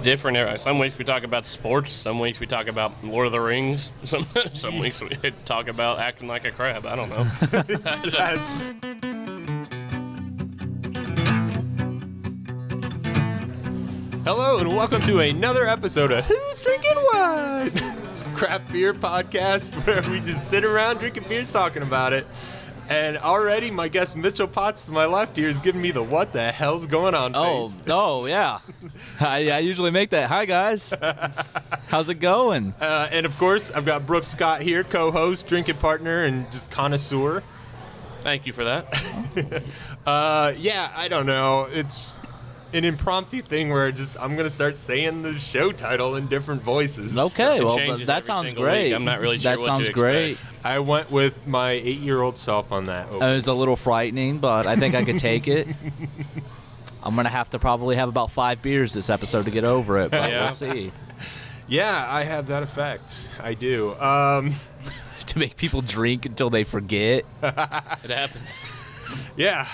different. Some weeks we talk about sports. Some weeks we talk about Lord of the Rings. Some weeks we talk about acting like a crab. I don't know. Hello and welcome to another episode of Who's Drinking What? Craft beer podcast where we just sit around drinking beers talking about it. And already my guest Mitchell Potts to my left here is giving me the what the hell's going on face. Oh yeah. I usually make that. Hi guys. How's it going? And of course I've got Brooke Scott here, co-host, drinking partner, and just connoisseur. Thank you for that. Yeah, I don't know. It's an impromptu thing where I'm going to start saying the show title in different voices. Okay, It well changes that every sounds single great. week. I'm not really sure that what to sounds expect. great. I went with my 8-year-old self on that. It was a little frightening, but I think I could take it. I'm going to have to probably have about 5 beers this episode to get over it, but Yeah. we'll see. Yeah, I have that effect. I do. To make people drink until they forget. It happens. Yeah,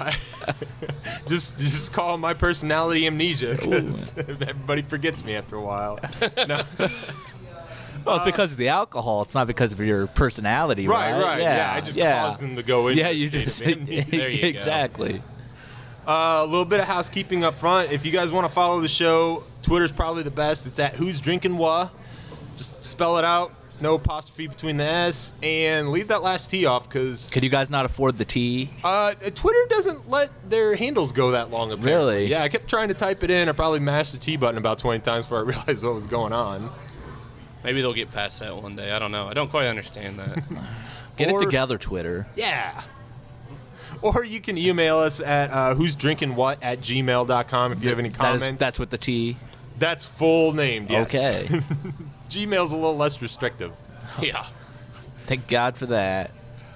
just call my personality amnesia because everybody forgets me after a while. No. Well, it's because of the alcohol. It's not because of your personality, right? Right. Yeah, I just caused them to go into Yeah, a you state just of amnesia. There you go. exactly. A little bit of housekeeping up front. If you guys want to follow the show, Twitter's probably the best. It's at Who's Drinking What. Just spell it out. No apostrophe between the S, and leave that last T off because Could you guys not afford the tea? Twitter doesn't let their handles go that long. Apparently. Really? Yeah, I kept trying to type it in. I probably mashed the T button about 20 times before I realized what was going on. Maybe they'll get past that one day. I don't know. I don't quite understand that. Get it together, Twitter. Yeah. Or you can email us at who'sdrinkinwhat@gmail.com if you have any comments. That's with the T. That's full named, yes. Okay. Gmail's a little less restrictive. Yeah. Thank God for that.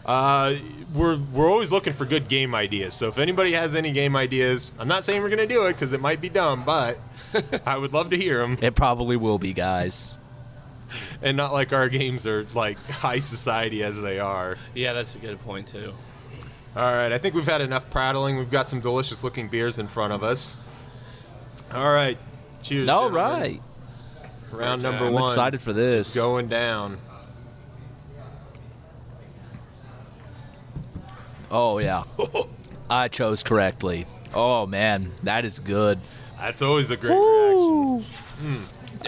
We're always looking for good game ideas. So if anybody has any game ideas, I'm not saying we're going to do it because it might be dumb, but I would love to hear them. It probably will be, guys. And not like our games are like high society as they are. Yeah, that's a good point, too. All right, I think we've had enough prattling. We've got some delicious looking beers in front of us. All right. Cheers, All gentlemen. right. Round number I'm one. excited for this. Going down. Oh, yeah. I chose correctly. Oh, man. That is good. That's always a great reaction.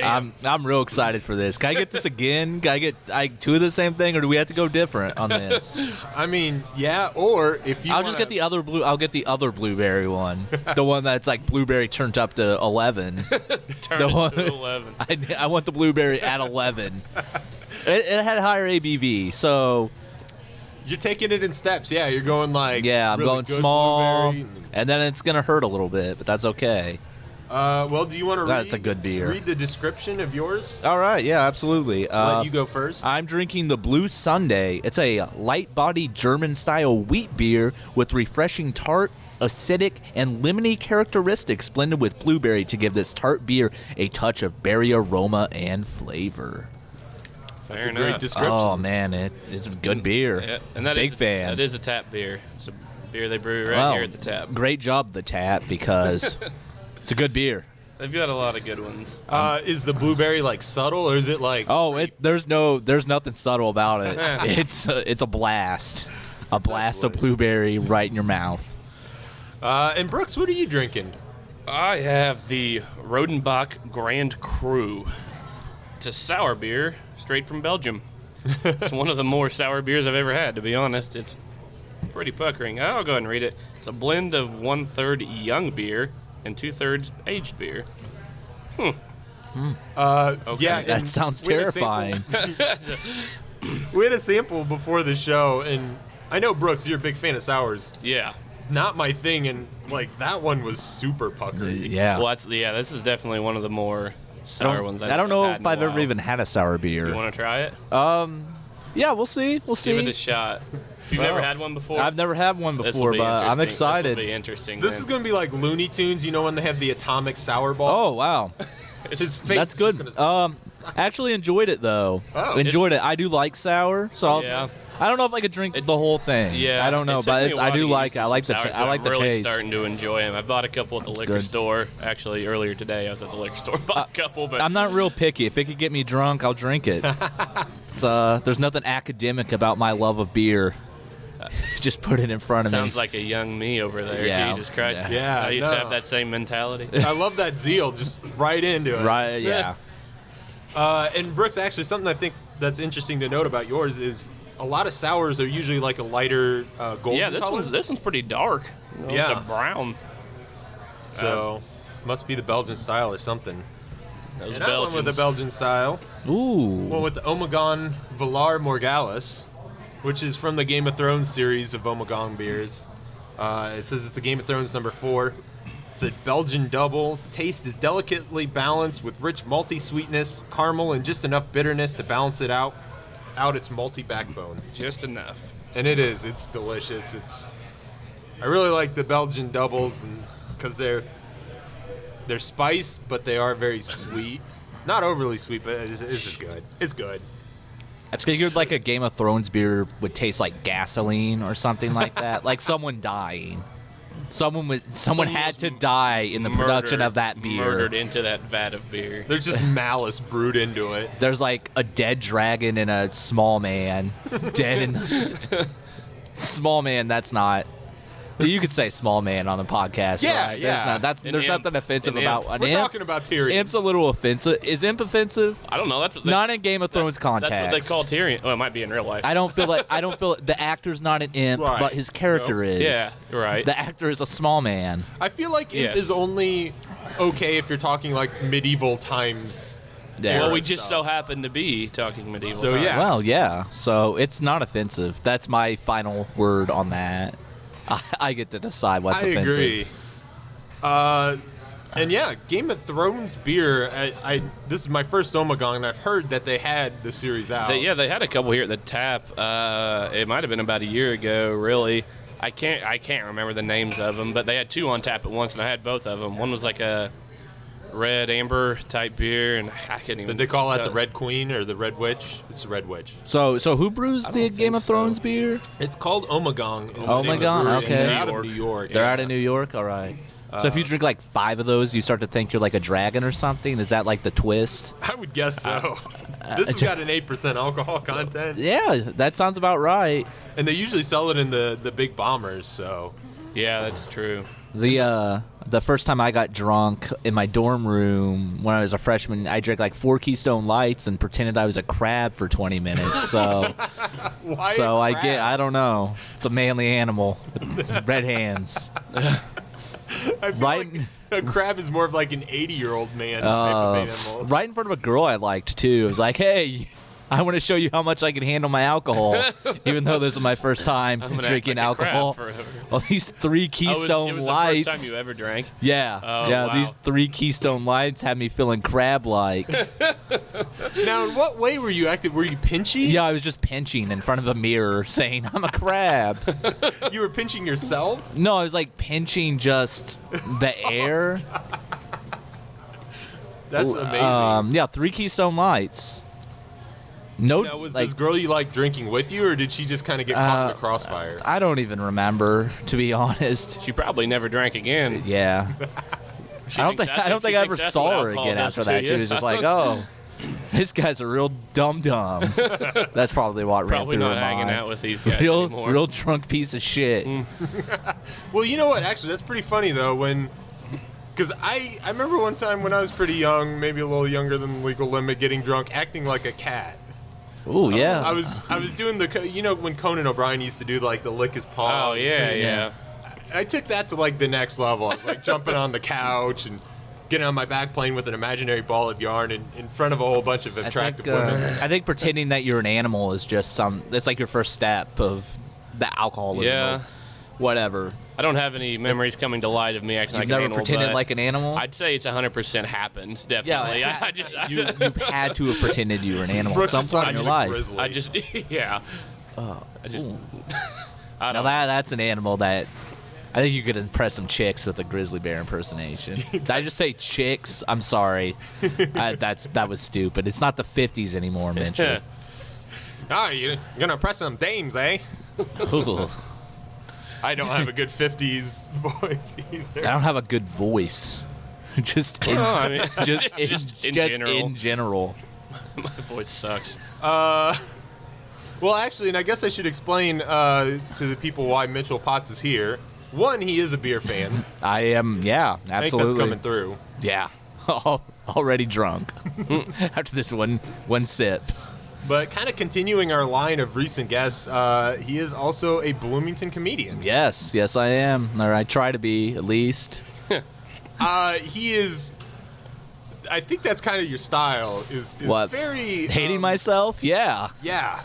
I'm real excited for this. Can I get this again? Can I get two of the same thing, or do we have to go different on this? I mean, yeah, or if you I'll just get the other blue. I'll get the other blueberry one, the one that's like blueberry turned up to 11. Turn The it one- to 11. I want the blueberry at 11. It had higher ABV, so You're taking it in steps. Yeah, you're going like yeah, I'm really going good small, blueberry. and then it's gonna hurt a little bit, but that's okay. Well, do you want to read? That's a good beer. Read the description of yours. All right, yeah, absolutely. Let you go first. I'm drinking the Blue Sunday. It's a light-bodied German-style wheat beer with refreshing tart, acidic, and lemony characteristics blended with blueberry to give this tart beer a touch of berry aroma and flavor. Fair That's a enough. great description. Oh, man, it's a good beer. Yeah, and that Big is fan. That is a tap beer. It's a beer they brew right Well, here at the tap. Great job, the tap, because it's a good beer. They've got a lot of good ones. Is the blueberry like subtle or is it like? Oh, there's nothing subtle about it. It's a blast. A blast of blueberry right in your mouth. And Brooks, what are you drinking? I have the Rodenbach Grand Cru. It's a sour beer straight from Belgium. It's one of the more sour beers I've ever had, to be honest. It's pretty puckering. I'll go ahead and read it. It's a blend of 1/3 young beer and 2/3 aged beer. Yeah, That and sounds we had a terrifying. We had a sample before the show, and I know Brooks, you're a big fan of sours. Yeah. Not my thing, and like that one was super puckery. Yeah. Well, this is definitely one of the more sour ones I don't know had if in a I've ever while. even had a sour beer. You want to try it? Yeah, we'll see. We'll see. Give it a shot. You've never had one before? I've never had one This'll before, be but I'm interesting. excited. This'll be interesting. This then. is gonna be like Looney Tunes, you know, when they have the atomic sour ball. Oh wow, His face that's is good. just gonna Actually enjoyed it though. Oh. Enjoyed it. I do like sour, so Yeah. I don't know if I could drink the whole thing. Yeah, I don't know, it took me but a it's, while I to do get like used it. to I like the some sours, I like but the I'm really taste. starting to enjoy them. I bought a couple at the liquor good. store. Actually, earlier today, I was at the liquor store, bought a couple. But I'm not real picky. If it could get me drunk, I'll drink it. It's there's nothing academic about my love of beer. Just put it in front of me. sounds like a young me over there. Yeah. Jesus Christ. Yeah, I used to no. have that same mentality. I love that zeal, just right into it. Right? Yeah. And Brooks, actually, something I think that's interesting to note about yours is a lot of sours are usually like a lighter golden Yeah, this color. one's pretty dark. Yeah. It's a brown. So must be the Belgian style or something. Those And I went with the Belgians. Belgian style. Ooh. Went with the Ommegang Valar Morgellus, which is from the Game of Thrones series of Ommegang beers. It says it's a Game of Thrones number 4. It's a Belgian double. Taste is delicately balanced with rich malty sweetness, caramel, and just enough bitterness to balance it out its malty backbone. Just enough. And it is. It's delicious. I really like the Belgian doubles because they're spiced, but they are very sweet. Not overly sweet, but it's just good. It's good. I figured like a Game of Thrones beer would taste like gasoline or something like that, like someone dying. Someone had to die in the production of that beer. Murdered into that vat of beer. There's just malice brewed into it. There's like a dead dragon and a small man dead in the small man. That's not. You could say small man on the podcast. Yeah, right? yeah. There's imp. nothing offensive An about imp. an We're imp. talking about Tyrion. Imp's a little offensive. Is imp offensive? I don't know. That's what they, Not in Game of Thrones context. That's what they call Tyrion. Oh, it might be in real life. I don't feel the actor's not an imp, Right. but his character Nope. is. Yeah, right. The actor is a small man. I feel like imp Yes. is only okay if you're talking like medieval times. Yeah. Well, we era just stuff. so happen to be talking medieval. So, times. yeah. Well, yeah. So it's not offensive. That's my final word on that. I get to decide what's I offensive. agree. And yeah, Game of Thrones beer. This is my first Ommegang, and I've heard that they had the series out. They had a couple here at the tap. It might have been about a year ago, really. I can't remember the names of them, but they had 2 on tap at once, and I had both of them. One was like a red amber type beer, and I couldn't even. Did they call that the Red Queen or the Red Witch? It's the Red Witch. So who brews I the don't Game think of Thrones so. beer? It's called Ommegang. is the Oh name my of the God, brewery, okay. and They're out of New York. They're yeah. out of New York. All right. So if you drink like 5 of those, you start to think you're like a dragon or something. Is that like the twist? I would guess so. This has got an 8% alcohol content, Yeah, that sounds about right. and they usually sell it in the big bombers. So Yeah, that's true. The first time I got drunk in my dorm room when I was a freshman, I drank like 4 Keystone Lights and pretended I was a crab for 20 minutes. So why? so a crab? I don't know. It's a manly animal with red hands. I feel right- like a crab is more of like an 80-year-old man type of animal. Right in front of a girl I liked too. It was like, hey, I want to show you how much I can handle my alcohol, even though this is my first time I'm gonna drinking act like a crab alcohol. forever. Well, these 3 Keystone it was Lights. the first time you ever drank. Yeah, Oh, yeah. wow. These 3 Keystone Lights had me feeling crab-like. Now, in what way were you acting? Were you pinchy? Yeah, I was just pinching in front of a mirror, saying I'm a crab. You were pinching yourself? No, I was like pinching just the air. That's amazing. Yeah, 3 Keystone Lights. No, Now, was like, this girl you like drinking with you, or did she just kind of get caught in the crossfire? I don't even remember, to be honest. She probably never drank again. Yeah. She I don't thinks think she I ever thinks that's saw what her alcohol again does after to that. you. She was just like, "Oh, this guy's a real dum. That's probably what ran Probably through not her hanging mind. out with these guys Real, anymore. real drunk piece of shit. Well, you know what? Actually, that's pretty funny, though, because I remember one time when I was pretty young, maybe a little younger than the legal limit, getting drunk, acting like a cat. Ooh, yeah. I was doing when Conan O'Brien used to do like the lick his paw. Oh yeah, yeah. I took that to like the next level. I was like jumping on the couch and getting on my back playing with an imaginary ball of yarn in front of a whole bunch of attractive women. I think pretending that you're an animal is just that's like your first step of the alcoholism. Yeah. Or whatever. I don't have any memories coming to light of me acting You've like never an animal. pretended but like an animal? I'd say it's 100% happened. Definitely. You've had to have pretended you were an animal at Brooks some is point in your a life. grizzly. I just yeah. I just. I Now don't. that's an animal that I think you could impress some chicks with a grizzly bear impersonation. Did I just say chicks? I'm sorry. That was stupid. It's not the 50s anymore, Mitchell. Oh, you're gonna impress some dames, eh? Ooh. I don't have a good 50s voice I either. don't have a good voice. just in, I mean, just in general. My voice sucks. Well, actually, and I guess I should explain to the people why Mitchell Potts is here. One, he is a beer fan. I am, yeah, absolutely. I think that's coming through. Yeah. Already drunk after this one sip. But kind of continuing our line of recent guests, he is also a Bloomington comedian. Yes, I am. Or I try to be, at least. He is... I think that's kind of your style, is What? very... Hating myself? Yeah. Yeah.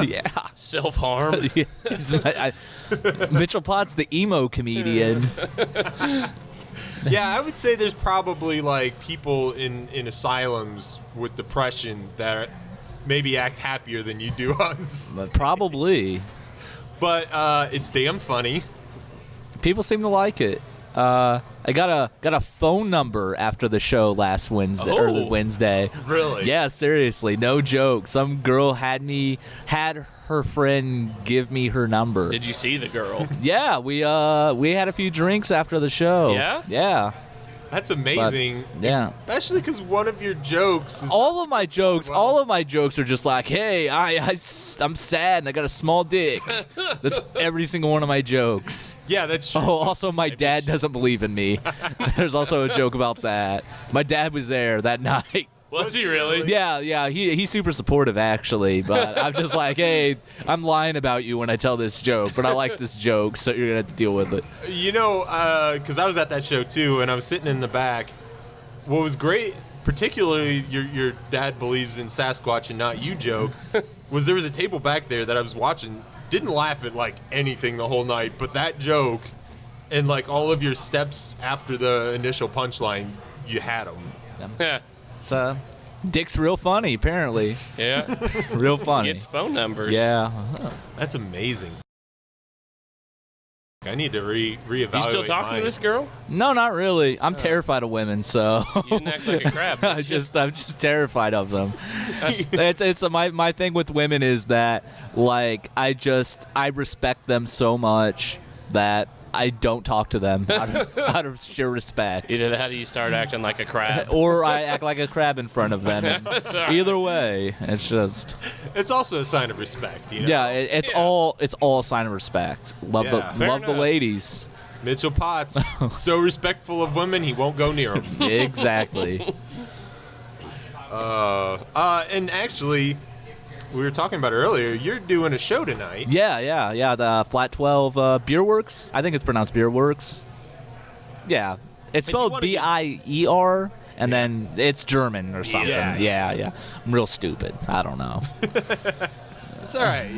Yeah. Self-harm. Mitchell Potts, the emo comedian. Yeah, I would say there's probably, like, people in asylums with depression that maybe act happier than you do on stage. Probably. But it's damn funny. People seem to like it. I got a phone number after the show last Wednesday or Oh. Wednesday. Really? Yeah, seriously, no joke. Some girl had her friend give me her number. Did you see the girl? Yeah, we had a few drinks after the show. Yeah? Yeah. That's amazing. But, yeah. Especially because one of your jokes is... All of my jokes are just like, hey, I'm sad and I got a small dick. That's every single one of my jokes. Yeah, that's true. Oh, also my dad doesn't believe in me. There's also a joke about that. My dad was there that night. Was he really? Yeah, he's super supportive actually, but I'm just like, hey, I'm lying about you when I tell this joke, but I like this joke, so you're gonna have to deal with it. You know, because I was at that show too, and I was sitting in the back. What was great, particularly your dad believes in Sasquatch and not you joke, was there was a table back there that I was watching, didn't laugh at like anything the whole night, but that joke and like all of your steps after the initial punchline, you had them. Yeah. So, Dick's real funny apparently. Yeah. Real funny. Gets phone numbers. Yeah. That's amazing. I need to reevaluate. You still talking to this girl? No, not really. I'm terrified of women, so You didn't act like a crab. I'm just terrified of them. It's my thing with women is that like I respect them so much that I don't talk to them out of sheer respect. Either that or you start acting like a crab. Or I act like a crab in front of them. And That's all right. either way, it's just It's also a sign of respect, you know? yeah. It's Yeah. all a sign of respect. Love Yeah. Fair the enough. ladies. Mitchell Potts, so respectful of women, he won't go near them. Exactly. And actually, we were talking about earlier, you're doing a show tonight. Yeah. The Flat 12 Beer Works. I think it's pronounced Beer Works. Yeah. It's And you spelled wanna get- Bier, and then it's German or something. Yeah. Yeah. I'm real stupid. I don't know. It's all right.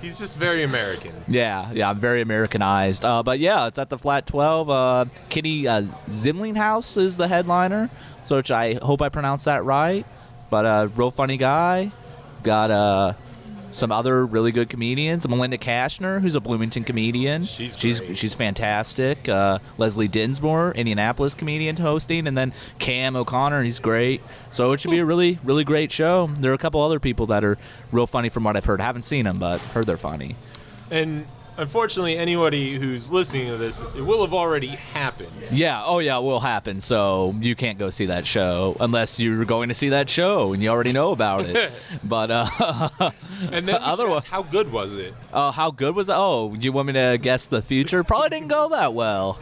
He's just very American. Yeah, I'm very Americanized. But yeah, it's at the Flat 12. Kenny Zimlinghouse is the headliner, so which I hope I pronounced that right. But real funny guy. Got some other really good comedians. Melinda Kashner, who's a Bloomington comedian. She's great. she's fantastic. Leslie Dinsmore, Indianapolis comedian, hosting, and then Cam O'Connor. He's great. So it should be a really, really great show. There are a couple other people that are real funny from what I've heard. I haven't seen them, but heard they're funny. And unfortunately, anybody who's listening to this, it will have already happened. Yeah, it will happen. So you can't go see that show unless you're going to see that show and you already know about it. But And then Otherwise- how good was it? how good was it? Oh, you want me to guess the future? Probably didn't go that well.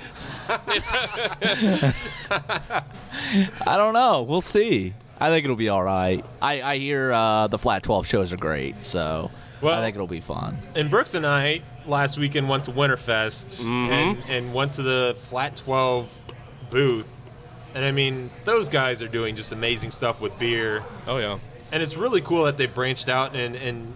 I don't know. We'll see. I think it'll be all right. I hear the Flat 12 shows are great, so Well- I think it'll be fun. And Brooks and I last weekend went to Winterfest and went to the Flat 12 booth. And I mean, those guys are doing just amazing stuff with beer. Oh, yeah. And it's really cool that they branched out and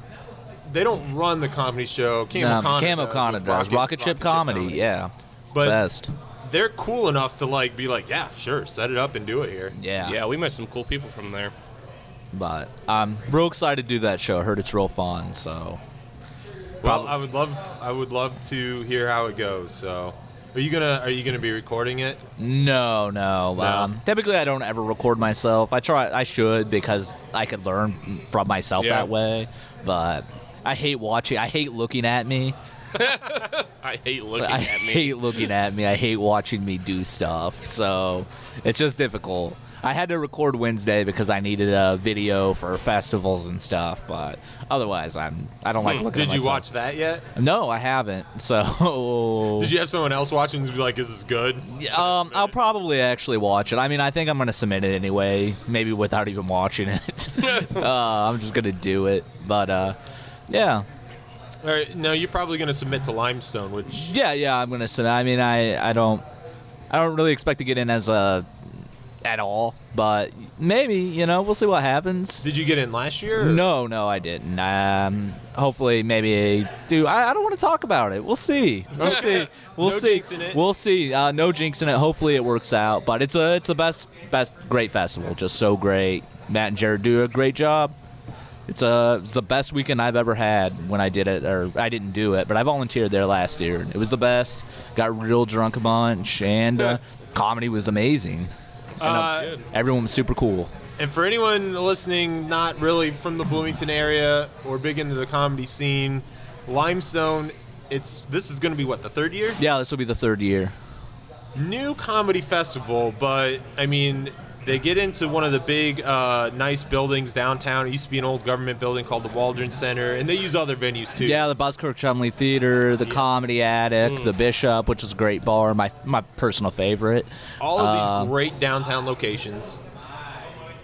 they don't run the comedy show. Cam O'Connor does. Rocket Ship Comedy, yeah. It's But- the best. They're cool enough to like be like, yeah, sure, set it up and do it here. Yeah. Yeah, we met some cool people from there. But I'm real excited to do that show. I heard it's real fun, so. Well, I would love to hear how it goes. So Are you gonna be recording it? No. No. Typically, I don't ever record myself. I should because I could learn from myself Yeah. that way. But I hate watching. I hate looking at me. I hate looking I at me. hate looking at me. I hate watching me do stuff. So it's just difficult. I had to record Wednesday because I needed a video for festivals and stuff. But otherwise, I don't like looking at Did myself. you watch that yet? No, I haven't. So Did you have someone else watching and be like, "Is this good?" I'll probably actually watch it. I mean, I think I'm going to submit it anyway, maybe without even watching it. I'm just going to do it. But, yeah. All right, no, you're probably gonna submit to Limestone, which Yeah, I'm going to submit. I mean, I don't really expect to get in as at all, but maybe, we'll see what happens. did you get in last year? Or? No, I didn't. Hopefully, maybe do. I don't want to talk about it. We'll see. We'll see. We'll No see. jinxing it. We'll see. No jinx in it. Hopefully, it works out. But it's a best great festival. Just so great. Matt and Jared do a great job. It's the best weekend I've ever had when I did it, or I didn't do it, but I volunteered there last year. It was the best. Got real drunk a bunch, and comedy was amazing. Everyone was super cool. And for anyone listening, not really from the Bloomington area or big into the comedy scene, Limestone, this is going to be what, the third year? Yeah, this will be the third year. New comedy festival, but I mean, they get into one of the big, nice buildings downtown. It used to be an old government building called the Waldron Center, and they use other venues too. Yeah, the Buskirk Chumley Theater, the Comedy Attic, the Bishop, which is a great bar, my personal favorite. All of these great downtown locations.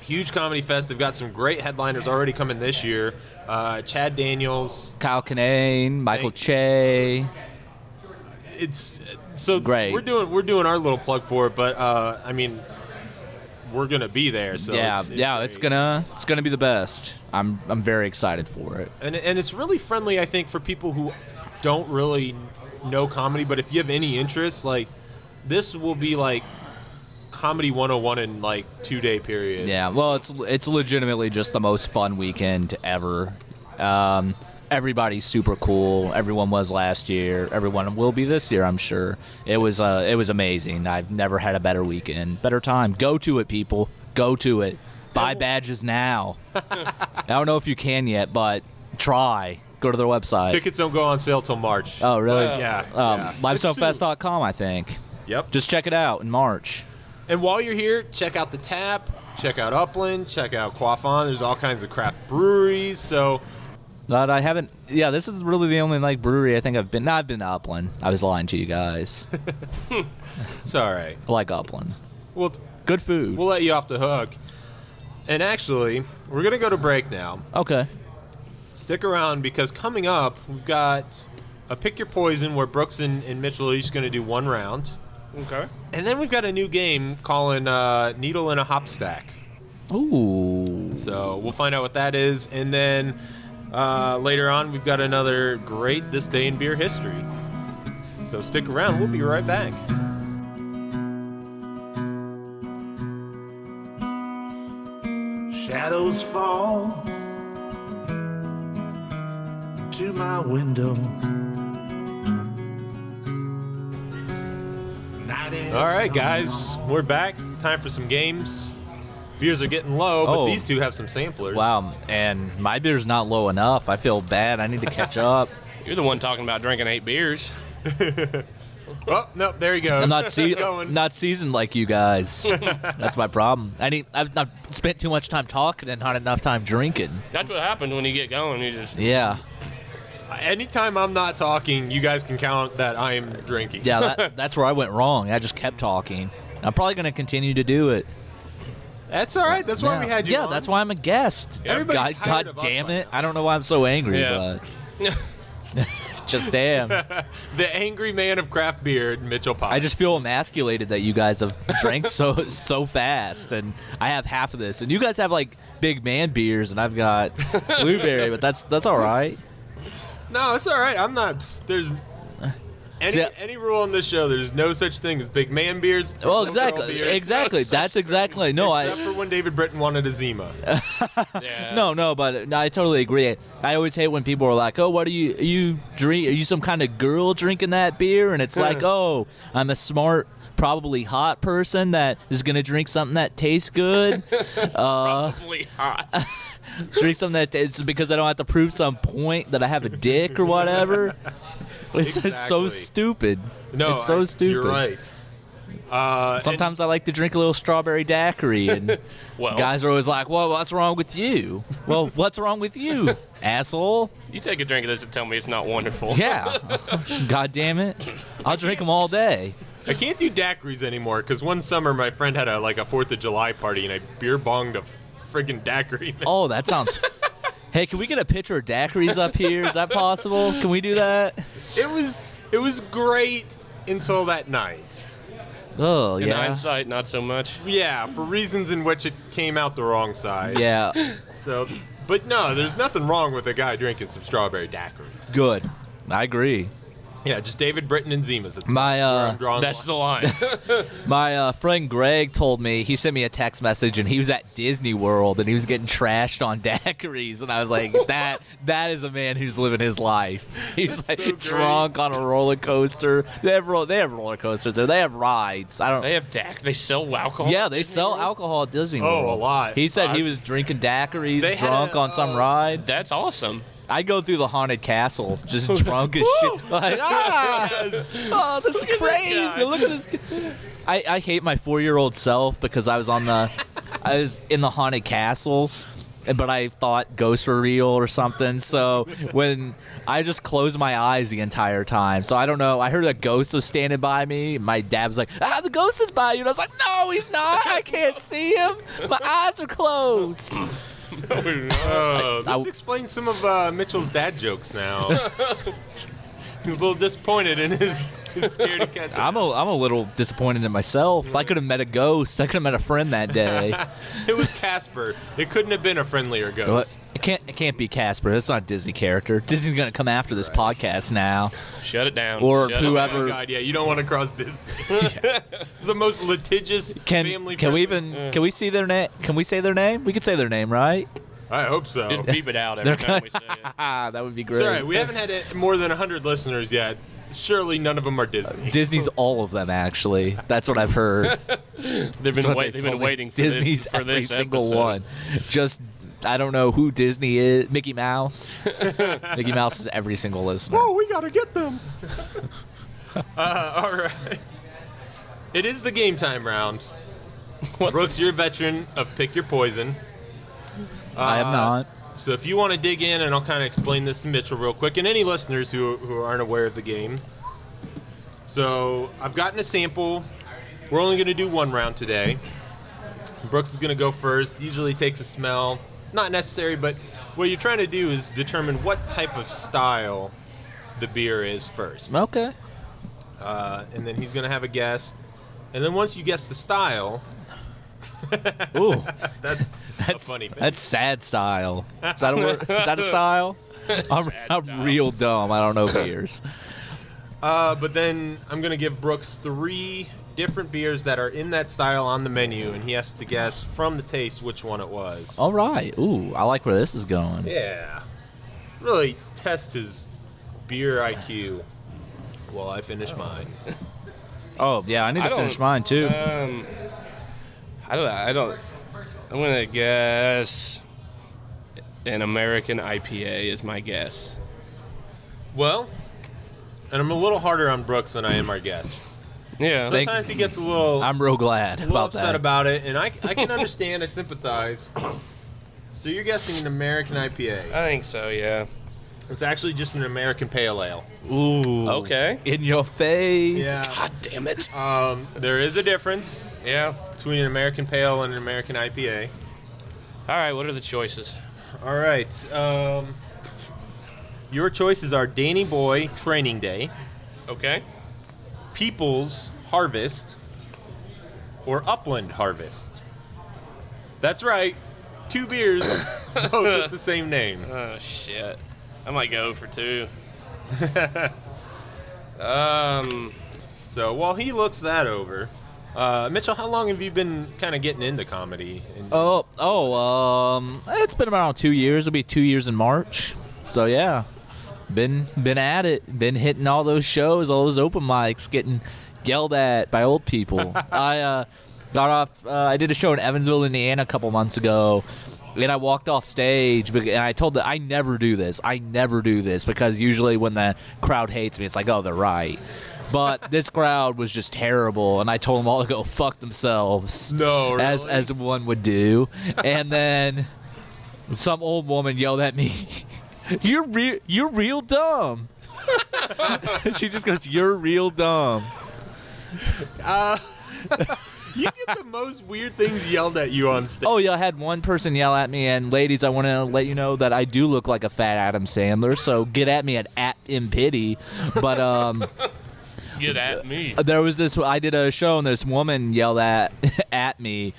Huge comedy fest. They've got some great headliners already coming this year. Chad Daniels. Kyle Kinane, Michael Che. It's so Great. We're doing our little plug for it, but I mean, we're gonna be there. So it's it's great. gonna be the best. I'm very excited for it. And it's really friendly, I think, for people who don't really know comedy, but if you have any interest, like, this will be like comedy 101 in like 2-day period. Yeah, well, it's legitimately just the most fun weekend ever. Everybody's super cool. Everyone was last year. Everyone will be this year, I'm sure. It was amazing. I've never had a better weekend, better time. Go to it, people. Go to it. Buy badges now. I don't know if you can yet, but try. Go to their website. Tickets don't go on sale till March. Oh, really? Yeah. Limestonefest.com, I think. Yep. Just check it out in March. And while you're here, check out the Tap, check out Upland, check out Quaffon. There's all kinds of craft breweries. So, But I haven't. Yeah, this is really the only brewery I think I've been. No, I've been to Upland. I was lying to you guys. it's all right. I like Upland. We'll Good food. let you off the hook. And actually, we're gonna go to break now. Okay. Stick around because coming up, we've got a Pick Your Poison where Brooks and Mitchell are each going to do one round. Okay. And then we've got a new game calling Needle in a Hop Stack. Ooh. So we'll find out what that is. And then later on, we've got another great This Day in Beer history. So stick around. We'll be right back. Shadows fall to my window. All right, guys. We're back. Time for some games. Beers are getting low, but Oh. these two have some samplers. Wow. And my beer's not low enough. I feel bad. I need to catch up. You're the one talking about drinking 8 beers. Oh, no, there he goes. I'm not Going. not seasoned like you guys. That's my problem. I've spent too much time talking and not enough time drinking. That's what happens when you get going. You just Yeah. Anytime I'm not talking, you guys can count that I am drinking. Yeah, that's where I went wrong. I just kept talking. I'm probably going to continue to do it. That's all right. That's why we had you on. that's why I'm a guest. Everybody's tired God of us damn by it. now. I don't know why I'm so angry, Yeah. but just damn. The angry man of craft beer, Mitchell Potts. I just feel emasculated that you guys have drank so fast, and I have half of this, and you guys have like big man beers, and I've got blueberry, but that's all right. No, it's all right. I'm not. There's. Any rule on this show, there's no such thing as big man beers. Well, no girl exactly. beers. Exactly. That's exactly. No, Except for when David Britton wanted a Zima. Yeah. No, but I totally agree. I always hate when people are like, "Oh, what do you drink? Are you some kind of girl drinking that beer?" And it's like, "Oh, I'm a smart, probably hot person that is gonna drink something that tastes good." Probably hot. Drink something that it's because I don't have to prove some point that I have a dick or whatever. It's so Exactly. stupid. No, it's so stupid. You're right. Sometimes I like to drink a little strawberry daiquiri, and Well, guys are always like, "Well, what's wrong with you?" Well, what's wrong with you, asshole? you take a drink of this and tell me it's not wonderful. Yeah. God damn it. I'll drink them all day. I can't do daiquiris anymore because one summer my friend had a 4th of July party and I beer bonged a friggin' daiquiri. Oh, that sounds... Hey, can we get a picture of daiquiris up here? Is that possible? Can we do that? It was great until that night. Oh, In yeah. hindsight, not so much. Yeah, for reasons in which it came out the wrong side. Yeah. So, but no, there's nothing wrong with a guy drinking some strawberry daiquiris. Good. I agree. Yeah, just David Britton and Zimas. That's My, where I'm drawing That's the the line. My friend Greg told me, he sent me a text message, and he was at Disney World, and he was getting trashed on daiquiris, and I was like, that is a man who's living his life. He's like so great. drunk on a roller coaster. They have roller coasters there. They have rides. I don't. They have They sell alcohol. Yeah, they sell alcohol at Disney World. Oh, a lot. He said he was drinking daiquiris, They had drunk a, on some ride. That's awesome. I go through the haunted castle, just drunk as shit. Like, oh, this is crazy. Look at this. I hate my 4-year-old self because I was in the haunted castle, but I thought ghosts were real or something. So when I just closed my eyes the entire time. So I don't know. I heard a ghost was standing by me. My dad was like, the ghost is by you. And I was like, no, he's not. I can't see him. My eyes are closed. This explains some of Mitchell's dad jokes now. He's a little disappointed in his scared to catch. I'm a little disappointed in myself. I could have met a ghost. I could have met a friend that day. It was Casper. It couldn't have been a friendlier ghost. It can't be Casper. That's not a Disney character. Disney's gonna come after this podcast now. Shut it down. Or Shut it whoever- Oh my God, yeah, you don't want to cross Disney. It's the most litigious family. Can we see their name? Can we say their name? We could say their name, right? I hope so. Just beep it out every time we say it. That would be great. It's all right. We haven't had more than 100 listeners yet. Surely none of them are Disney. Disney's all of them, actually. That's what I've heard. They've That's been, what they've been told me. waiting for Disney's this for every this single episode. one. Just I don't know who Disney is. Mickey Mouse. Mickey Mouse is every single listener. Oh, we gotta get them. All right. It is the game time round. What? Brooks, you're a veteran of Pick Your Poison. I am not. So if you want to dig in, and I'll kind of explain this to Mitchell real quick, and any listeners who aren't aware of the game. So I've gotten a sample. We're only going to do one round today. Brooks is going to go first. Usually takes a smell. Not necessary, but what you're trying to do is determine what type of style the beer is first. Okay. And then he's going to have a guess. And then once you guess the style, Ooh, that's a funny thing. that's sad style. Is that a word? Is that a style? I'm real dumb. I don't know beers. But then I'm going to give Brooks 3 different beers that are in that style on the menu, and he has to guess from the taste which one it was. All right. Ooh, I like where this is going. Yeah. Really test his beer IQ while I finish mine. Oh, yeah, I need to finish mine, too. I don't. I'm gonna guess an American IPA is my guess. Well, and I'm a little harder on Brooks than I am our guests. Yeah. Sometimes he gets a little, I'm real glad little about upset that. about it, and I can understand, I sympathize. So you're guessing an American IPA. I think so. Yeah. It's actually just an American Pale Ale. Ooh. Okay. In your face. Yeah. God damn it. There is a difference Yeah. between an American Pale and an American IPA. All right. What are the choices? All right. Your choices are Danny Boy Training Day, Okay. People's Harvest, or Upland Harvest. That's right. 2 beers, both with the same name. Oh shit. I might go for 2. So while he looks that over, Mitchell, how long have you been kind of getting into comedy? It's been around 2 years. It'll be 2 years in March. So yeah, been at it. Been hitting all those shows, all those open mics, getting yelled at by old people. I got off. I did a show in Evansville, Indiana, a couple months ago. And I walked off stage, and I told them, I never do this. Because usually when the crowd hates me, it's like, oh, they're right. But this crowd was just terrible, and I told them all to go fuck themselves. No, really? As one would do. And then some old woman yelled at me, you're real dumb. She just goes, you're real dumb. You get the most weird things yelled at you on stage. Oh, yeah, I had one person yell at me, and ladies, I want to let you know that I do look like a fat Adam Sandler, so get at me at @impity. But, Get at me. there was this, I did a show, and this woman yelled at me,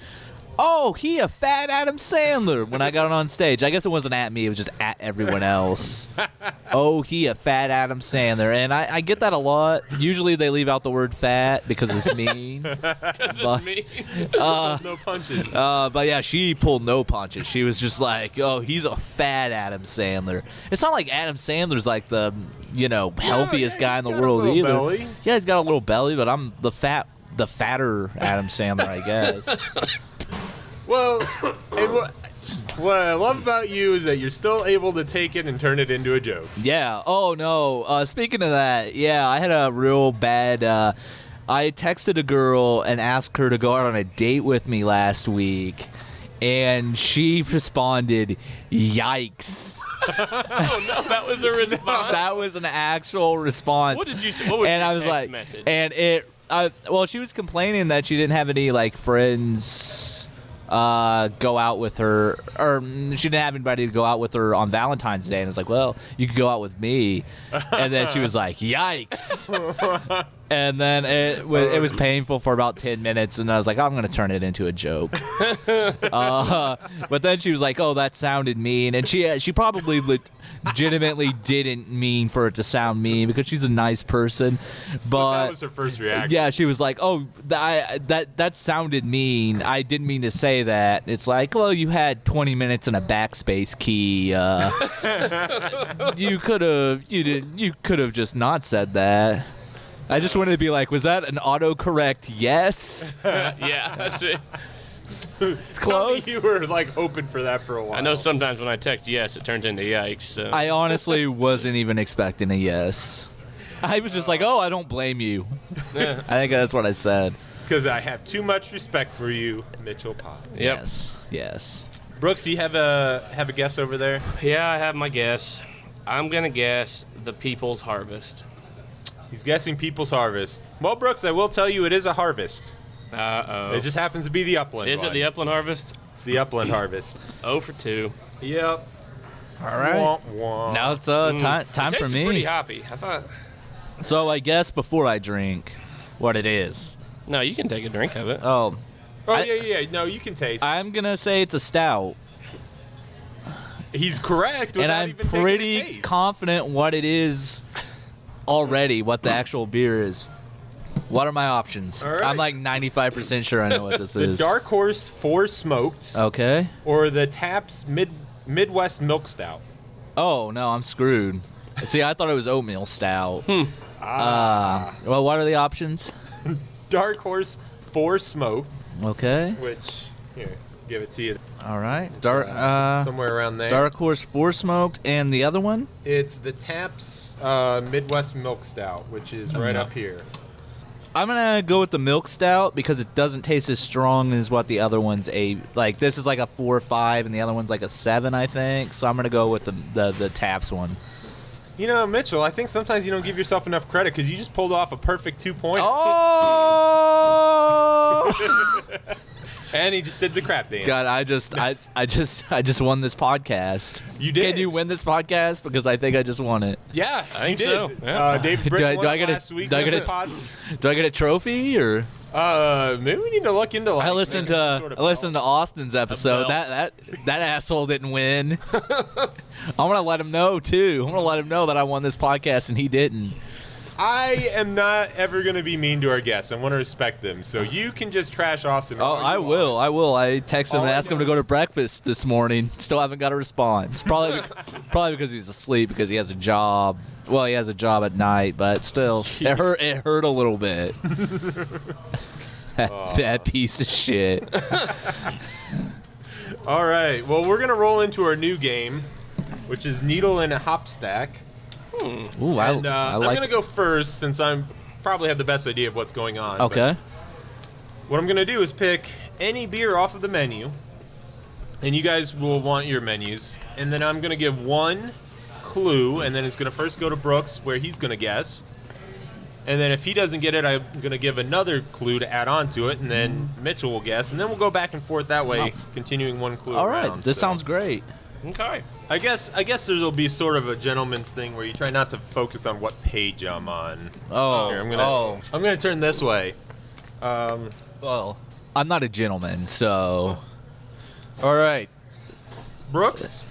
oh, he a fat Adam Sandler, when I got on stage. I guess it wasn't at me, it was just at everyone else. Oh, he a fat Adam Sandler. And I get that a lot. Usually they leave out the word fat because it's mean. Just me. No punches. But yeah, she pulled no punches. She was just like, oh, he's a fat Adam Sandler. It's not like Adam Sandler's like the, healthiest guy in the world got a little either. belly. Yeah, he's got a little belly, but I'm the fatter Adam Sandler, I guess. Well, and what I love about you is that you're still able to take it and turn it into a joke. Yeah. Oh, no. Speaking of that, yeah, I had a real bad... I texted a girl and asked her to go out on a date with me last week, and she responded, yikes. Oh, no, that was a response. That was an actual response. What did you say? What was and your I was text like, message? And it... well, she was complaining that she didn't have any, friends... go out with her, or she didn't have anybody to go out with her on Valentine's Day, and I was like, well, you could go out with me. And then she was like, yikes. And then it was painful for about 10 minutes, and I was like, I'm gonna turn it into a joke. But then she was like, oh, that sounded mean, and she probably legitimately didn't mean for it to sound mean, because she's a nice person, but that was her first reaction. yeah, she was like, oh, that sounded mean, I didn't mean to say that. It's like, well, you had 20 minutes and a backspace key. You could have just not said that. I just wanted to be like, was that an autocorrect yes? Yeah, that's it. It's Tell me close. you were hoping for that for a while. I know sometimes when I text yes, it turns into yikes. So. I honestly wasn't even expecting a yes. I was just like, oh, I don't blame you. Yeah. I think that's what I said. Because I have too much respect for you, Mitchell Potts. Yep. Yes. Brooks, do you have a guess over there? Yeah, I have my guess. I'm gonna guess the People's Harvest. He's guessing People's Harvest. Well, Brooks, I will tell you it is a harvest. Uh-oh. It just happens to be the Upland Is one. it the Upland Harvest? It's the Upland Harvest. 0 for 2. Yep. All right. Womp, womp. Now it's time It for tasted pretty me. hoppy. I thought... So I guess before I drink what it is. No, you can take a drink of it. Oh, Yeah. No, you can taste. I'm going to say it's a stout. He's correct. And without I'm even taking a pretty taste. confident what it is already, what the actual beer is. What are my options? All right. I'm like 95% sure I know what this The is. Dark Horse 4 Smoked Okay. or the Taps Midwest Milk Stout. Oh, no, I'm screwed. See, I thought it was oatmeal stout. Well, what are the options? Dark Horse 4 Smoked, Okay. which, here, give it to you. All right. It's, Dark somewhere around there. Dark Horse 4 smoked, and the other one? It's the Taps Midwest Milk Stout, which is right no. up here. I'm gonna go with the milk stout because it doesn't taste as strong as what the other one's like. This is like a 4 or 5, and the other one's like a 7, I think. So I'm gonna go with the Taps one. You know, Mitchell, I think sometimes you don't give yourself enough credit because you just pulled off a perfect 2-point. Oh! And he just did the crap dance. God, I just won this podcast. You did. Can you win this podcast? Because I think I just won it. Yeah, I think you did. so, yeah. David Brick Do won I get a- last week. do I get with a- the pods. Do I get a trophy or? Maybe we need to look into. I listened to Austin's episode. belt. That asshole didn't win. I want to let him know too. I want to let him know that I won this podcast and he didn't. I am not ever going to be mean to our guests. I want to respect them. So you can just trash Austin. Oh, I will. I text him All and I asked him know to go to is- breakfast this morning. Still haven't got a response. Probably because he's asleep because he has a job. Well, he has a job at night, but still, it hurt a little bit. That piece of shit. All right. Well, we're going to roll into our new game, which is Needle and a Hop Stack. Ooh, And I I'm like. going to go first since I'm probably have the best idea of what's going on. But Okay. what I'm going to do is pick any beer off of the menu, and you guys will want your menus. And then I'm going to give one clue, and then it's going to first go to Brooks, where he's going to guess. And then if he doesn't get it, I'm going to give another clue to add on to it, and then Mitchell will guess. And then we'll go back and forth that way, continuing one clue All right. around. This So sounds great. Okay. I guess there'll be sort of a gentleman's thing where you try not to focus on what page I'm on. Oh. Here, I'm gonna turn this way. Well, I'm not a gentleman, so. All right. Brooks,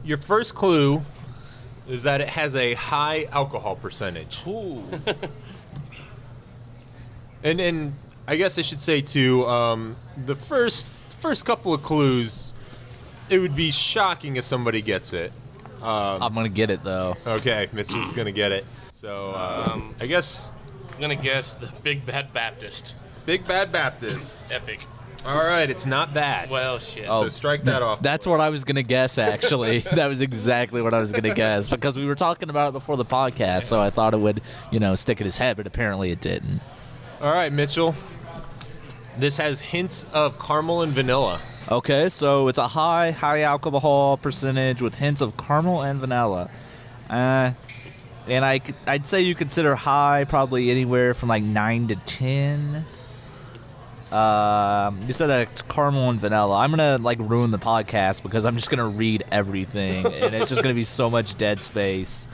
your first clue is that it has a high alcohol percentage. Ooh. And I guess I should say too, the first couple of clues, it would be shocking if somebody gets it. I'm gonna get it though. Okay, Mitchell's gonna get it. So I guess I'm gonna guess the Big Bad Baptist. Big Bad Baptist. Epic. All right, it's not that. Well, shit. So strike that off. That's what I was gonna guess. Actually, that was exactly what I was gonna guess because we were talking about it before the podcast. So I thought it would, stick in his head, but apparently it didn't. All right, Mitchell. This has hints of caramel and vanilla. Okay, so it's a high alcohol percentage with hints of caramel and vanilla. And I'd say you consider high probably anywhere from like 9 to 10. You said that it's caramel and vanilla. I'm gonna ruin the podcast because I'm just gonna read everything, and it's just gonna be so much dead space.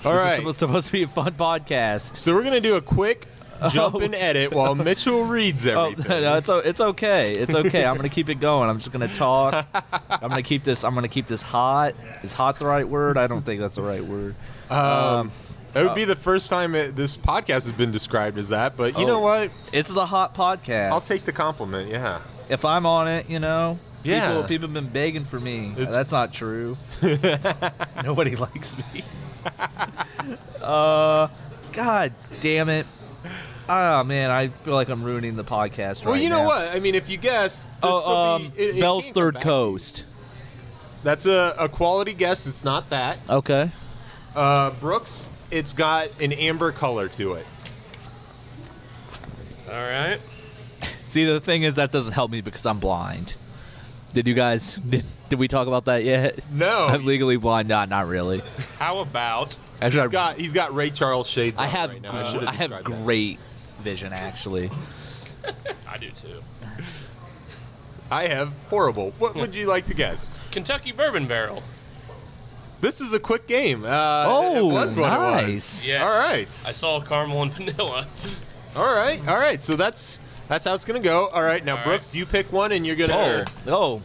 All This right. is supposed to be a fun podcast. So we're gonna do a quick jump and edit while Mitchell reads Oh, everything. no, it's okay. It's okay. I'm gonna keep it going. I'm just gonna talk. I'm gonna keep this hot. Is hot the right word? I don't think that's the right word. It would be the first time this podcast has been described as that, but you know what? This is a hot podcast. I'll take the compliment. Yeah. if I'm on it. Yeah. People have been begging for me. It's- That's not true. Nobody likes me. God damn it. Oh man, I feel like I'm ruining the podcast right now. Well, you know what? I mean, if you guess, it Bell's can't come Third back to you. Coast. That's a quality guess. It's not that. Okay. Brooks, it's got an amber color to it. All right. See, the thing is that doesn't help me because I'm blind. Did you guys? Did we talk about that yet? No. I'm legally blind. Not really. How about Actually, He's got Ray Charles shades I on have right now. I should I have described that. great vision actually. I do too. I have horrible. What would you like to guess? Kentucky Bourbon Barrel. This is a quick game. It Oh, was what it was. nice. Yes. All right. I saw caramel and vanilla. All right. So that's how it's gonna go. All right. Now, All Brooks, you pick one, and you're gonna. Oh,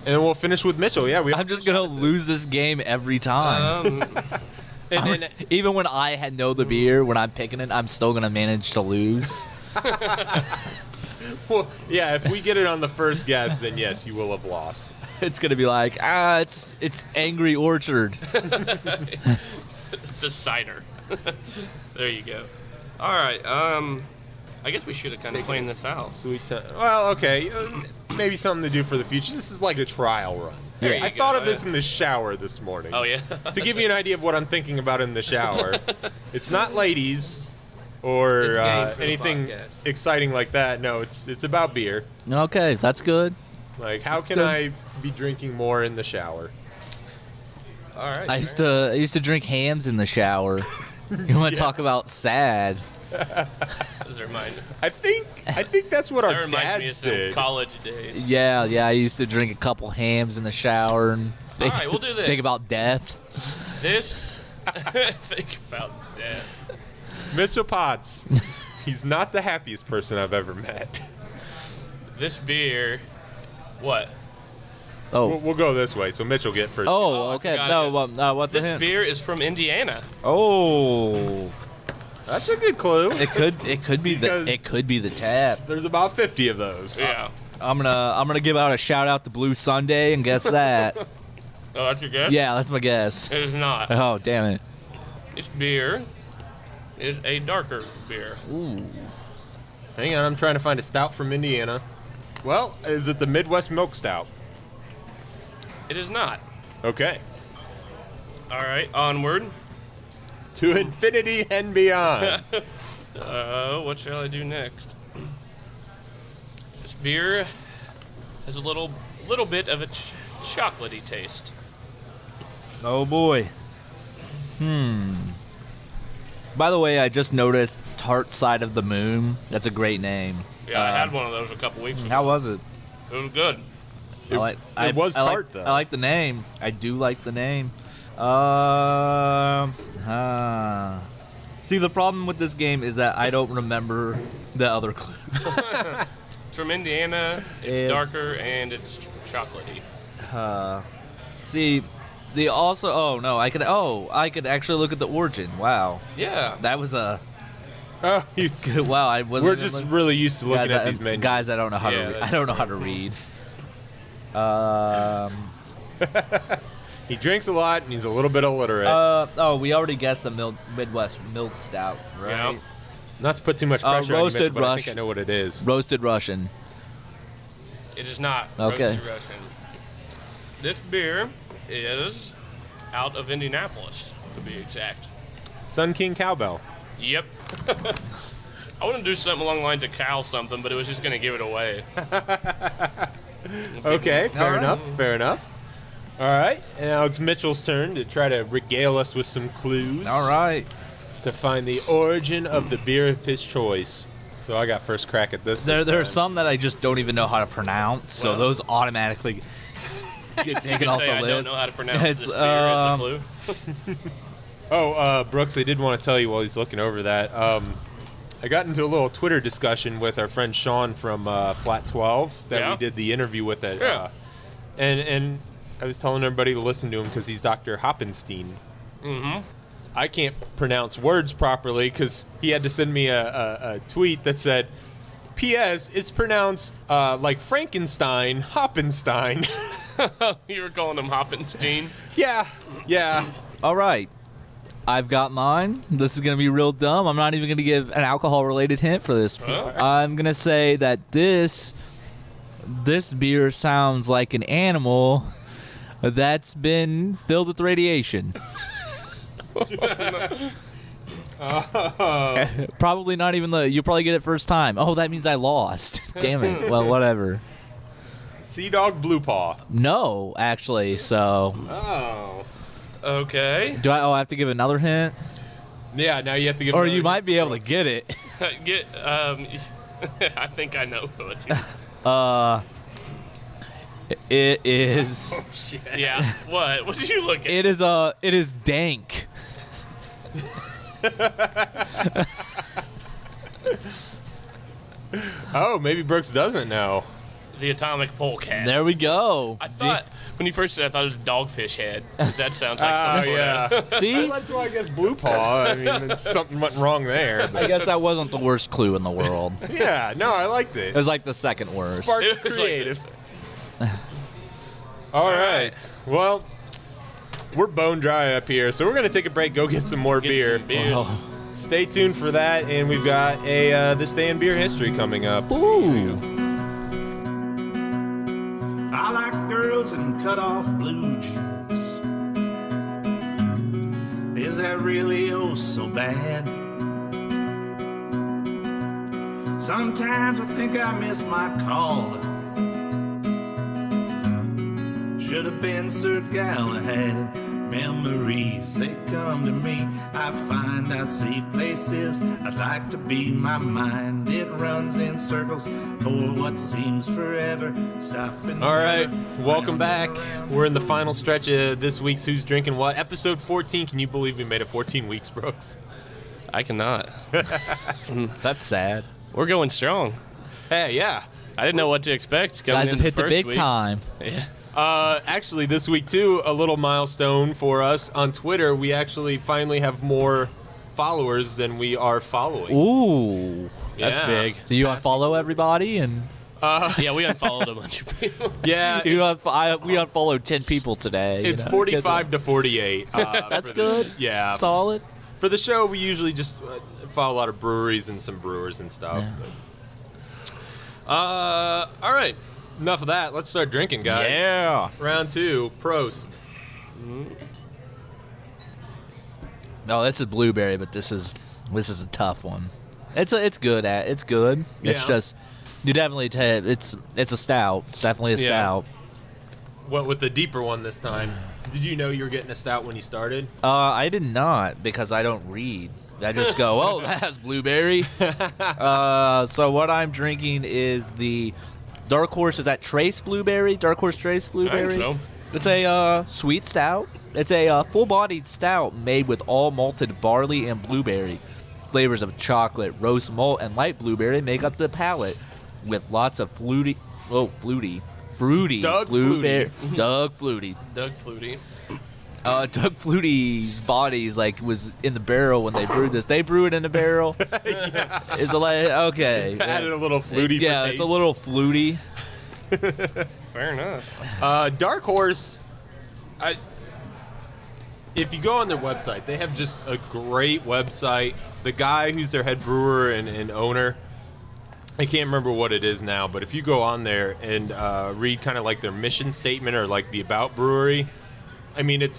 And we'll finish with Mitchell. Yeah, I'm just gonna lose this game every time. And then, Even when I know the beer, when I'm picking it, I'm still gonna manage to lose. well, yeah, if we get it on the first guess, then yes, you will have lost. It's gonna be like, it's Angry Orchard. It's a cider. There you go. All right. I guess we should have kind of planned this out. Sweet. Well, okay. Maybe something to do for the future. This is like a trial run. There you I go, thought of yeah. this in the shower this morning. Oh yeah. To give you an idea of what I'm thinking about in the shower, it's not ladies or It's game for the anything podcast. exciting like that. No, it's about beer. Okay, that's good. Like, how can I be drinking more in the shower? All right. I used to drink hams in the shower. You want to talk about sad? Does it remind? I think that's what our That reminds me of dads some did. college days. Yeah. I used to drink a couple hams in the shower and think, All right, we'll do this. think about death. This. Think about death. Mitchell Potts. He's not the happiest person I've ever met. This beer. What? Oh, We'll go this way. So Mitchell get first. Oh, I okay. forgot No, it. what's This the hint? beer is from Indiana. Oh, That's a good clue. It could be Because- the tap. There's about 50 of those. Yeah. I'm gonna give out a shout out to Blue Sunday and guess that. Oh, that's your guess? Yeah, that's my guess. It is not. Oh, damn it. This beer is a darker beer. Ooh. Hang on, I'm trying to find a stout from Indiana. Well, is it the Midwest Milk Stout? It is not. Okay. All right, onward. To infinity and beyond. What shall I do next? This beer has a little bit of a chocolatey taste. Oh boy. By the way, I just noticed Tart Side of the Moon. That's a great name. Yeah, I had one of those a couple weeks ago. How was it? It was good. It was tart, though. I like the name. I do like the name. See, the problem with this game is that I don't remember the other clues. It's from Indiana. It's Yeah. darker and it's chocolatey. See, the also. Oh no, I could actually look at the origin. Wow, Yeah. that was a Oh, good. Wow, I wasn't. we're even just look- really used to looking guys, at these menus. Guys, I don't know how Yeah, to. I that's don't know how to read. He drinks a lot and he's a little bit illiterate. We already guessed the Midwest Milk Stout, right? Yeah. Not to put too much pressure on you, roasted Mitchell, but I Rush. think I know what it is. Roasted Russian. It is not Okay. roasted Russian. This beer is out of Indianapolis, to be exact. Sun King Cowbell. Yep. I want to do something along the lines of cow something, but it was just going to give it away. Okay, fair right. enough, fair enough. All right, and now it's Mitchell's turn to try to regale us with some clues. All right. To find the origin of the beer of his choice. So I got first crack at this. There are time. some that I just don't even know how to pronounce, so Well. those automatically get taken You off say the I list. don't know how to pronounce It's, this beer as a clue. Oh, Brooks, I did want to tell you while he's looking over that. I got into a little Twitter discussion with our friend Sean from Flat 12 that Yeah. we did the interview with. Yeah. And I was telling everybody to listen to him because he's Dr. Hoppenstein. Mm-hmm. I can't pronounce words properly because he had to send me a tweet that said, P.S. It's pronounced like Frankenstein, Hoppenstein. You were calling him Hoppenstein. Yeah. All right. I've got mine. This is going to be real dumb. I'm not even going to give an alcohol-related hint for this. Oh. I'm going to say that this beer sounds like an animal that's been filled with radiation. Probably not even you'll probably get it first time. Oh, that means I lost. Damn it. Well, whatever. Sea Dog Blue Paw. No, actually. So, Oh. Okay. I have to give another hint? Yeah, now you have to give Or another you might hint. be able to get it. I think I know who it is. It is Yeah. What? What did you look at? it is dank. Oh, maybe Brooks doesn't know. The atomic polecat. There we go. I thought when you first said it, I thought it was Dogfish Head. 'Cause that sounds like some sort of. See? That's why I guess Blue Paw. I mean, something went wrong there. I But guess that wasn't the worst clue in the world. yeah, no, I liked It it. was like the second worst. Sparked It was like creative. this. All right. Well, we're bone dry up here, so we're gonna take a break, go get some more Get beer. some beers. Oh. Stay tuned for that, and we've got a this day in beer history coming up. Ooh. I like girls and cut off blue jeans. Is that really oh so bad? Sometimes I think I miss my call. Should have been Sir Galahad. Memories, they come to me. I find I see places I'd like to be. My mind, it runs in circles for what seems forever. Stopping. All right, welcome back. We're in the final stretch of this week's Who's Drinking What, episode 14. Can you believe we made it 14 weeks, Brooks? I cannot. That's sad. We're going strong. Hey, yeah. I didn't know what to expect. Coming Guys have into hit the first big week. time. Yeah. Actually, this week, too, a little milestone for us on Twitter. We actually finally have more followers than we are following. Ooh. That's Yeah. big. So you unfollow everybody and Yeah, we unfollowed a bunch of people. Yeah, we unfollowed 10 people today. it's 45 to 48. That's good. Yeah. Solid. For the show, we usually just follow a lot of breweries and some brewers and stuff. All right. Enough of that. Let's start drinking, guys. Yeah. Round 2. Prost. No, this is blueberry, but this is a tough one. It's good. It's good. It's Yeah. just you definitely it's a stout. It's definitely a stout. What with the deeper one this time? Did you know you were getting a stout when you started? I did not because I don't read. I just go, oh, that has blueberry. So what I'm drinking is the Dark Horse. Is that Trace Blueberry? Dark Horse Trace Blueberry? I think so. It's a sweet stout. It's a full-bodied stout made with all malted barley and blueberry. Flavors of chocolate, roast malt, and light blueberry make up the palate, with lots of fruity Doug blueberry. Doug Flutie. Doug Flutie. Doug Flutie's body's was in the barrel when they brewed this. They brew it in a barrel. Yeah. It's okay. Added a little fluty. Yeah, for it's taste. a little fluty. Fair enough. Dark Horse. If you go on their website, they have just a great website. The guy who's their head brewer and owner, I can't remember what it is now, but if you go on there and read kind of like their mission statement or like the About Brewery, I mean, it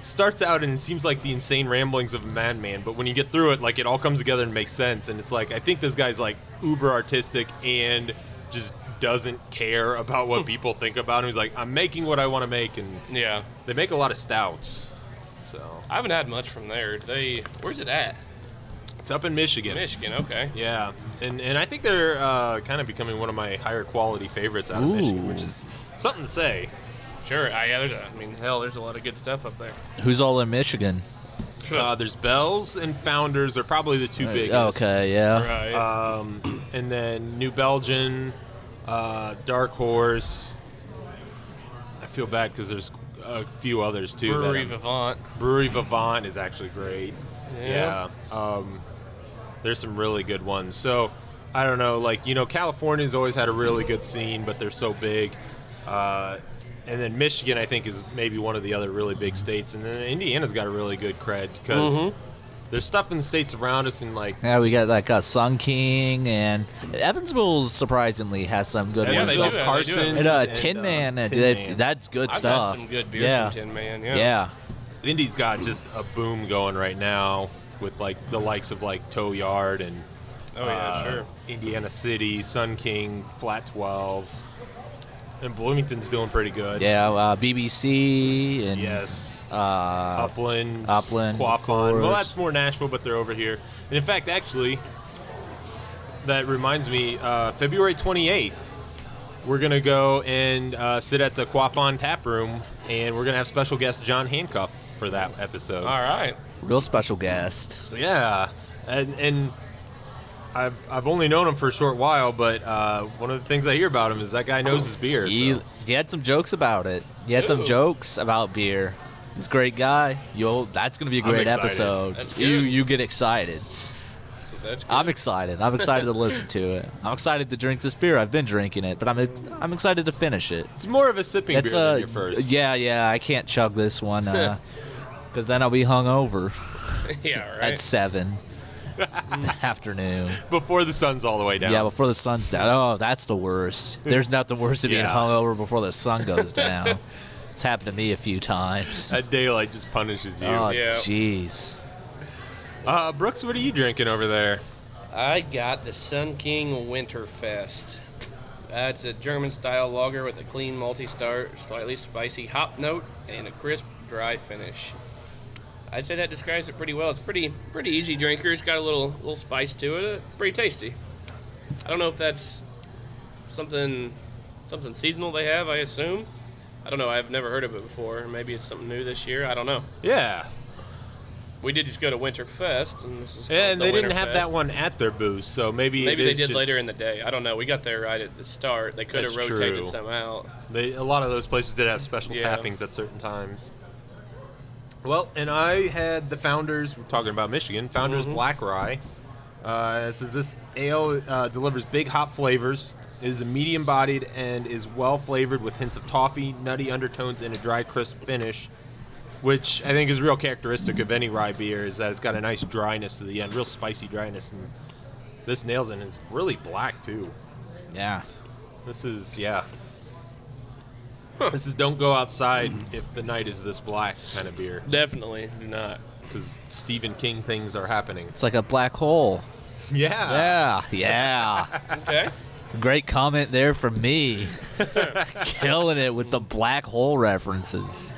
starts out and it seems like the insane ramblings of a madman, but when you get through it, it all comes together and makes sense. And it's I think this guy's uber artistic and just doesn't care about what people think about him. He's like, I'm making what I want to make, and Yeah. they make a lot of stouts. So I haven't had much from there. Where's it at? it's up in Michigan. Michigan, okay. Yeah, and I think they're kind of becoming one of my higher quality favorites out of Michigan, which is something to say. Sure. There's a lot of good stuff up there. Who's all in Michigan? There's Bell's and Founders are probably the two biggest. Okay, yeah. Right. And then New Belgian, Dark Horse. I feel bad because there's a few others too. Brewery Vivant. Brewery Vivant is actually great. Yeah. There's some really good ones. So, I don't know, California's always had a really good scene, but they're so big. And then Michigan, I think, is maybe one of the other really big states. And then Indiana's got a really good cred because there's stuff in the states around us and Yeah, we got Sun King, and Evansville surprisingly has some good Yeah, ones. they do. Evansville's Carson. And Tin Man, Tin that's good I've stuff. had some good beers yeah. from Tin Man, yeah. Yeah. Indy's got just a boom going right now with the likes of Tow Yard and Oh, yeah, sure. Indiana City, Sun King, Flat 12, and Bloomington's doing pretty good. Yeah, BBC and Yes. uh, Upland, Upland, of Quaffon. Well, course. that's more Nashville, but they're over here. And in fact, actually, that reminds me, February 28th, we're going to go and sit at the Quaffon Tap Room, and we're going to have special guest John Hancock for that episode. All right. real special guest. Yeah, and I've only known him for a short while, but one of the things I hear about him is that guy knows his beer. He had some jokes about it. He had some Ooh. jokes about beer. He's a great guy. That's going to be a great excited. episode. That's You good. you get excited. That's good. I'm excited. I'm excited to listen to it. I'm excited to drink this beer. I've been drinking it, but I'm excited to finish it. It's more of a sipping It's beer than your first. Yeah. I can't chug this one because then I'll be hungover Yeah, at right. 7 in the afternoon. Before the sun's all the way down. Yeah, before the sun's down. Oh, that's the worst. There's nothing worse than being Yeah. hungover before the sun goes down. It's happened to me a few times. That daylight just punishes you. Oh, Yeah. jeez. Brooks, what are you drinking over there? I got the Sun King Winterfest. It's a German-style lager with a clean, malty start, slightly spicy hop note, and a crisp, dry finish. I'd say that describes it pretty well. It's pretty easy drinker. It's got a little spice to it. Pretty tasty. I don't know if that's something seasonal they have, I assume. I don't know. I've never heard of it before. Maybe it's something new this year. I don't know. Yeah. We did just go to Winterfest, and this is called And the they didn't have Winterfest. that one at their booth, so maybe Maybe it they is did just, later in the day. I don't know. We got there right at the start. They could have That's rotated true. some out. A lot of those places did have special Yeah. tappings at certain times. Well, and I had the Founders, we're talking about Michigan, Founders Black Rye. This ale delivers big hop flavors, is a medium-bodied, and is well-flavored with hints of toffee, nutty undertones, and a dry, crisp finish, which I think is real characteristic of any rye beer, is that it's got a nice dryness to the end, real spicy dryness, and this nails it, and it's really black, too. Yeah. This is, This is don't go outside if the night is this black kind of beer. Definitely do not. Because Stephen King things are happening. It's like a black hole. Yeah. Yeah. Okay. Great comment there from me. Killing it with the black hole references.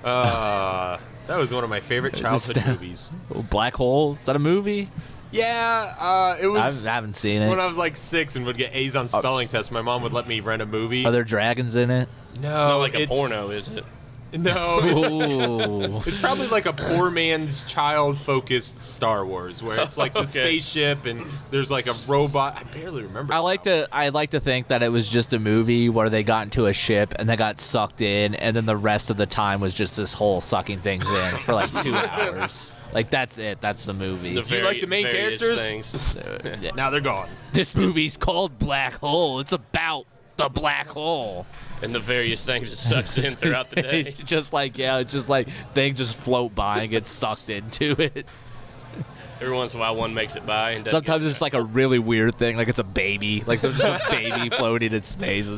That was one of my favorite childhood movies. Black Hole? Is that a movie? Yeah, it was. I haven't seen it. When I was like 6 and would get A's on spelling tests, my mom would let me rent a movie. Are there dragons in it? No, It's not like a porno, is it? No, Ooh. it's probably like a poor man's child-focused Star Wars, where it's like the Okay. spaceship and there's like a robot. I barely remember. I like to think that it was just a movie where they got into a ship and they got sucked in, and then the rest of the time was just this whole sucking things in for like 2 hours. Like that's it. That's the movie. You like the main various characters? Things. So, yeah. Now they're gone. This movie's called Black Hole. It's about the black hole. And the various things it sucks in throughout the day. It's just like things just float by and get sucked into it. Every once in a while, one makes it by. And Sometimes it's like a really weird thing, like it's a baby, like there's just a baby floating in space.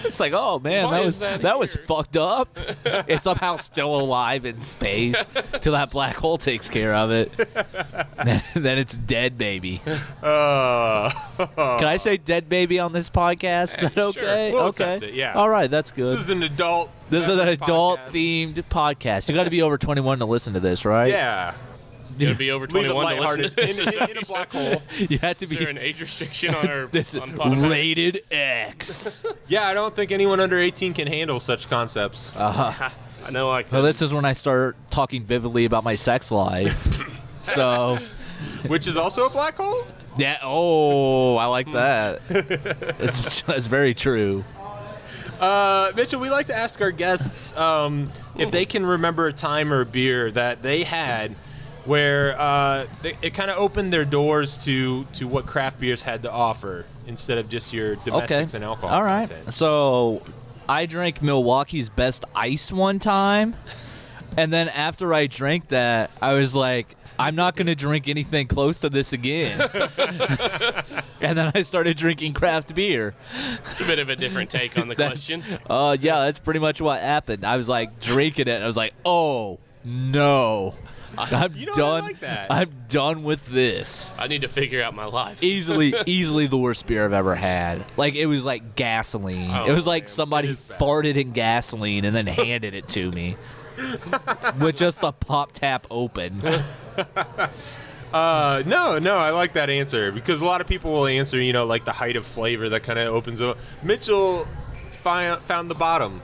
It's like, oh man, Why that is was that was here? fucked up. It's somehow still alive in space till that black hole takes care of it. Then it's dead baby. Can I say dead baby on this podcast? Is that okay? We'll okay. accept it, yeah. All right, that's good. This is an adult. This is an beverage adult podcast. themed podcast. You got to be over 21 to listen to this, right? Yeah. You gotta be over Leave it 21 to listen lighthearted to this. in a black hole. You have to Is be there an age restriction on our this on Spotify? rated X. Yeah, I don't think anyone under 18 can handle such concepts. I know I could. Well, this is when I start talking vividly about my sex life. So, Which is also a black hole? yeah. Oh, I like that. It's very true. Mitchell, we like to ask our guests if they can remember a time or a beer that they had where it kind of opened their doors to what craft beers had to offer instead of just your domestics and alcohol All right. content. So, I drank Milwaukee's Best Ice one time, and then after I drank that, I was like, I'm not going to drink anything close to this again. And then I started drinking craft beer. It's a bit of a different take on the question. Yeah, that's pretty much what happened. I was like drinking it, and I was like, oh, no. I'm You know, I done. like that. I'm done with this. I need to figure out my life. Easily the worst beer I've ever had. Like, it was like gasoline. Oh, it was like man, somebody that is bad. farted in gasoline and then handed it to me. With just the pop tap open. No, I like that answer because a lot of people will answer, like the height of flavor that kind of opens up. Mitchell found the bottom.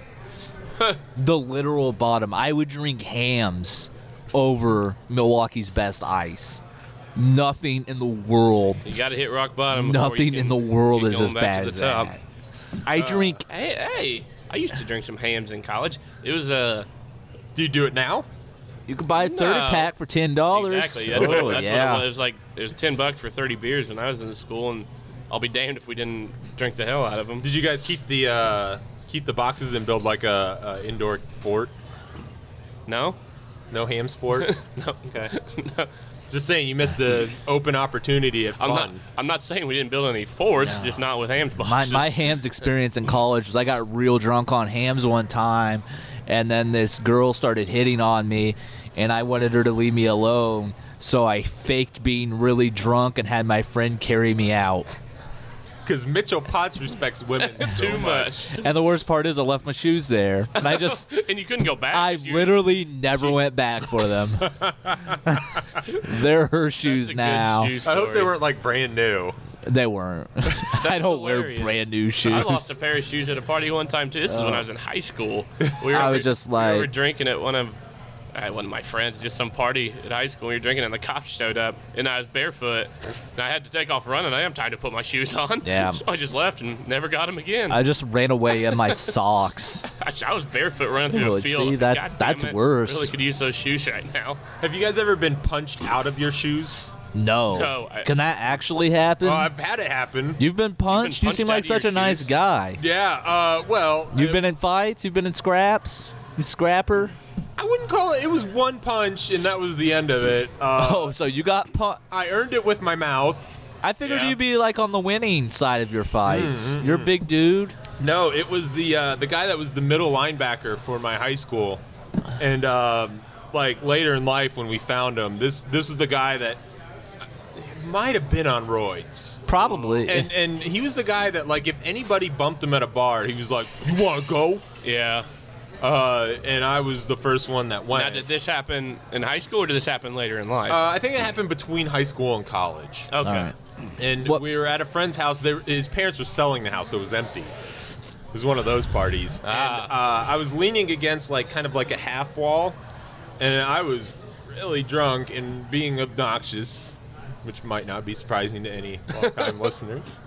The literal bottom. I would drink Hams over Milwaukee's Best Ice. Nothing in the world. You got to hit rock bottom. before you Nothing can in the world get is going as back bad to as the top. that. I drink. Hey, I used to drink some hams in college. It was Do you do it now? You could buy a 30 No. pack for $10. exactly. That's, Oh, what, that's yeah. what it was. It was $10 for 30 beers when I was in the school, and I'll be damned if we didn't drink the hell out of them. Did you guys keep the boxes and build like a indoor fort? No, No Hams fort? no. Okay. No. Just saying, you missed the open opportunity at fun. I'm not saying we didn't build any forts, just not with hams boxes. My Hams experience in college was I got real drunk on Hams one time, and then this girl started hitting on me, and I wanted her to leave me alone, so I faked being really drunk and had my friend carry me out. Because Mitchell Potts respects women so Too much. And the worst part is I left my shoes there, and I just... And you couldn't go back. I literally never went back for them. They're her shoes now. I hope they weren't like brand new. They weren't. I don't wear hilarious. brand new shoes. I lost a pair of shoes at a party one time too. This is when I was in high school. I was just like- we were drinking at one of it wasn't my friends, just some party at high school. We were drinking, and the cops showed up, and I was barefoot, and I had to take off running. I am time to put my shoes on. Yeah. So I just left and never got them again. I just ran away in my socks. I was barefoot running through Really? a field. I See, was that- like, God that's damn it, worse. Really could use those shoes right now. Have you guys ever been punched out of your shoes? No. No, Can that actually happen? I've had it happen. You've been punched? You punched seem out like of your such a nice shoes? guy. Yeah, well... You've been in fights? You've been in scraps? You scrapper? I wouldn't call it... It was one punch, and that was the end of it. Oh, so you got punched. I earned it with my mouth. I figured Yeah. you'd be like on the winning side of your fights. You're a big dude. No, it was the guy that was the middle linebacker for my high school. And, like, later in life when we found him, this was the guy that might have been on roids. Probably. And he was the guy that, like, if anybody bumped him at a bar, he was like, "You want to go?" Yeah. And I was the first one that went. Now, did this happen in high school, or did this happen later in life? I think it happened between high school and college. Okay. All right. And What- we were at a friend's house. His parents were selling the house, so it was empty. It was one of those parties. And I was leaning against, like, kind of like a half wall, and I was really drunk and being obnoxious, which might not be surprising to any long-time listeners.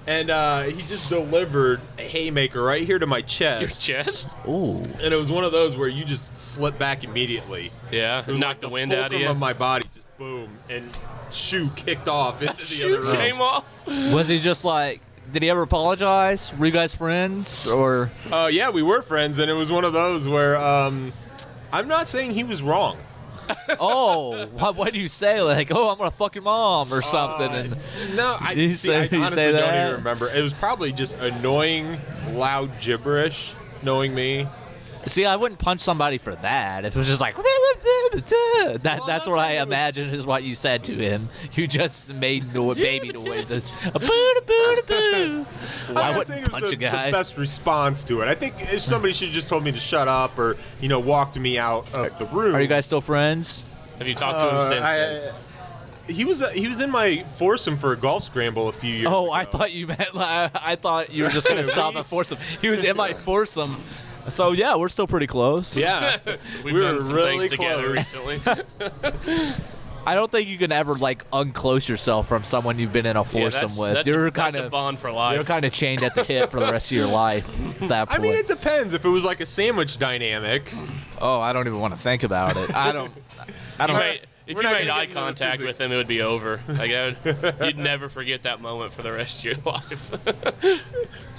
And he just delivered a haymaker right here to my Your chest. chest? Ooh. And it was one of those where you just flip back immediately. Yeah. It was Knock like the wind out of fulcrum you. of my body, just boom, and shoe kicked off into the Shoe other room. came off. Was he just like, did he ever apologize? Were you guys friends? Or Yeah, we were friends, and it was one of those where I'm not saying he was wrong. oh, what do you say? Like, oh, I'm gonna fuck your mom or something? And No, I, Did you see, say- I did you honestly say don't that? even remember. It was probably just annoying, loud gibberish, knowing me. see, I wouldn't punch somebody for that. If it was just like that's I'm what not I saying it was- imagine is what you said to him. You just made baby noises. Boo boo boo. I'm I not wouldn't saying it punch was a the guy. best response to it. I think if somebody should have just told me to shut up or, walked me out of the room. Are you guys still friends? Have you talked to him since then? He was in my foursome for a golf scramble a few years ago. Oh, I thought you meant. I thought you were just gonna stop at foursome. He was in my foursome. So yeah, we're still pretty close. Yeah. We've we done were some really things together close. recently. I don't think you can ever like unclose yourself from someone you've been in a foursome with. That's You're that's kind a of bond for life. you're kind of chained at the hip for the rest of your life. At that I point. mean, it depends. If it was like a sandwich dynamic, Oh, I don't even want to think about it. I don't. If We're you not made gonna eye get into the contact with physics. him, it would be over. Like you'd never forget that moment for the rest of your life.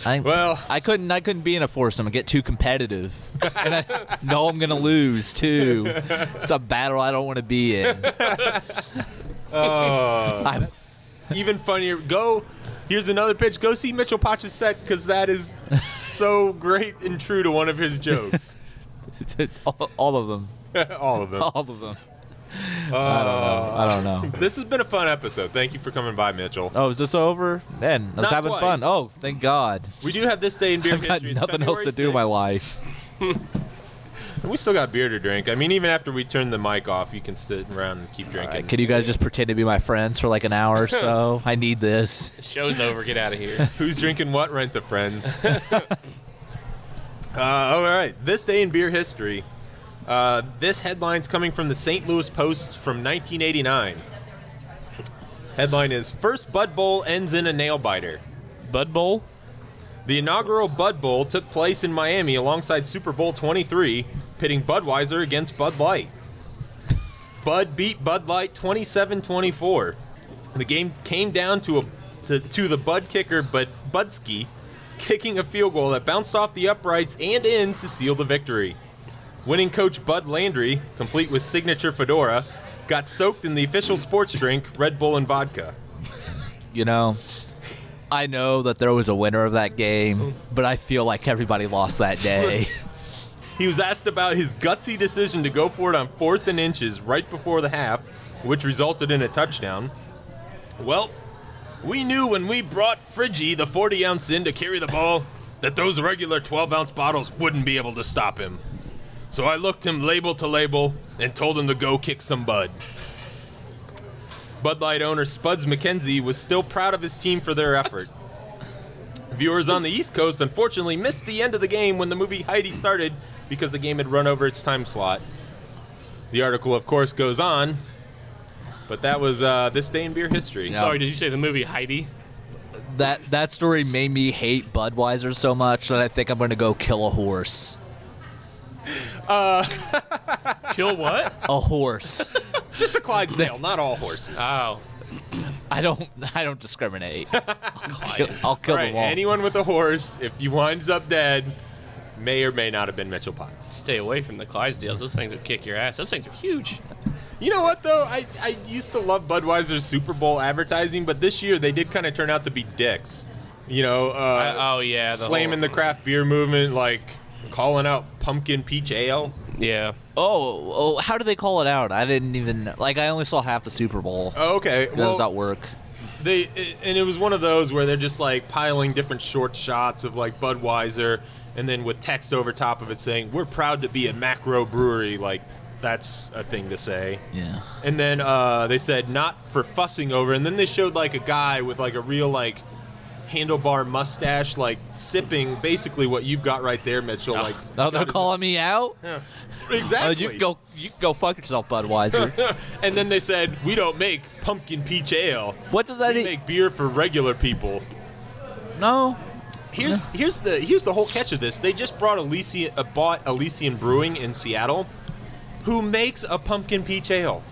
I couldn't be in a foursome and get too competitive, and I know I'm gonna lose too. It's a battle I don't want to be in. I- even funnier. Here's another pitch. Go see Mitchell Potch's set because that is so great and true to one of his jokes. all of them. All of them. All of them. I don't know. This has been a fun episode. Thank you for coming by, Mitchell. Oh, is this over? Man, I was Not having quite. fun. Oh, thank God. We do have this day in beer I've got history. It's nothing else to February do in my 6th. life. And we still got beer to drink. I mean, even after we turn the mic off, you can sit around and keep drinking. Can you guys just pretend to be my friends for like an hour or so? I need this. Show's over. Get out of here. Who's drinking what? Rent a friends. All right. This day in beer history. This headline's coming from the St. Louis Post from 1989. Headline is, First Bud Bowl ends in a nail biter. Bud Bowl? The inaugural Bud Bowl took place in Miami alongside Super Bowl 23, pitting Budweiser against Bud Light. Bud beat Bud Light 27-24. The game came down to the Bud kicker, but Budsky kicking a field goal that bounced off the uprights and in to seal the victory. Winning coach Bud Landry, complete with signature fedora, got soaked in the official sports drink, Red Bull and vodka. You know, I know that there was a winner of that game, but I feel like everybody lost that day. He was asked about his gutsy decision to go for it on 4th and inches right before the half, which resulted in a touchdown. Well, we knew when we brought Friggy the 40-ounce in to carry the ball that those regular 12-ounce bottles wouldn't be able to stop him. So I looked him label to label and told him to go kick some Bud. Bud Light owner Spuds McKenzie was still proud of his team for their effort. Viewers on the East Coast unfortunately missed the end of the game when the movie Heidi started because the game had run over its time slot. The article, of course, goes on, but that was This Day in Beer History. Yeah. Sorry, did you say the movie Heidi? That story made me hate Budweiser so much that I think I'm going to go kill a horse. Kill what? A horse. Just a Clydesdale, not all horses. Oh. I don't discriminate. I'll kill Right, them all. anyone with a horse, if he winds up dead, may or may not have been Mitchell Potts. Stay away from the Clydesdales. Those things would kick your ass. Those things are huge. You know what, though? I used to love Budweiser's Super Bowl advertising, but this year they did kind of turn out to be dicks. You know, Oh, yeah. slamming the craft beer movement, like calling out pumpkin peach ale. Yeah. Oh, how do they call it out? I didn't even I only saw half the Super Bowl. Oh, okay. How does that work? And it was one of those where they're just like piling different short shots of like Budweiser, and then with text over top of it saying, "We're proud to be a macro brewery." Like, that's a thing to say. Yeah. And then they said, "Not for fussing over," and then they showed like a guy with like a real like handlebar mustache, like sipping basically what you've got right there, Mitchell. Like, Oh, they're calling me out? Yeah. exactly. You can go fuck yourself, Budweiser. And then they said, "We don't make pumpkin peach ale. What does that We mean? make beer for regular people." No. Here's the whole catch of this. They just bought Elysian Brewing in Seattle, who makes a pumpkin peach ale.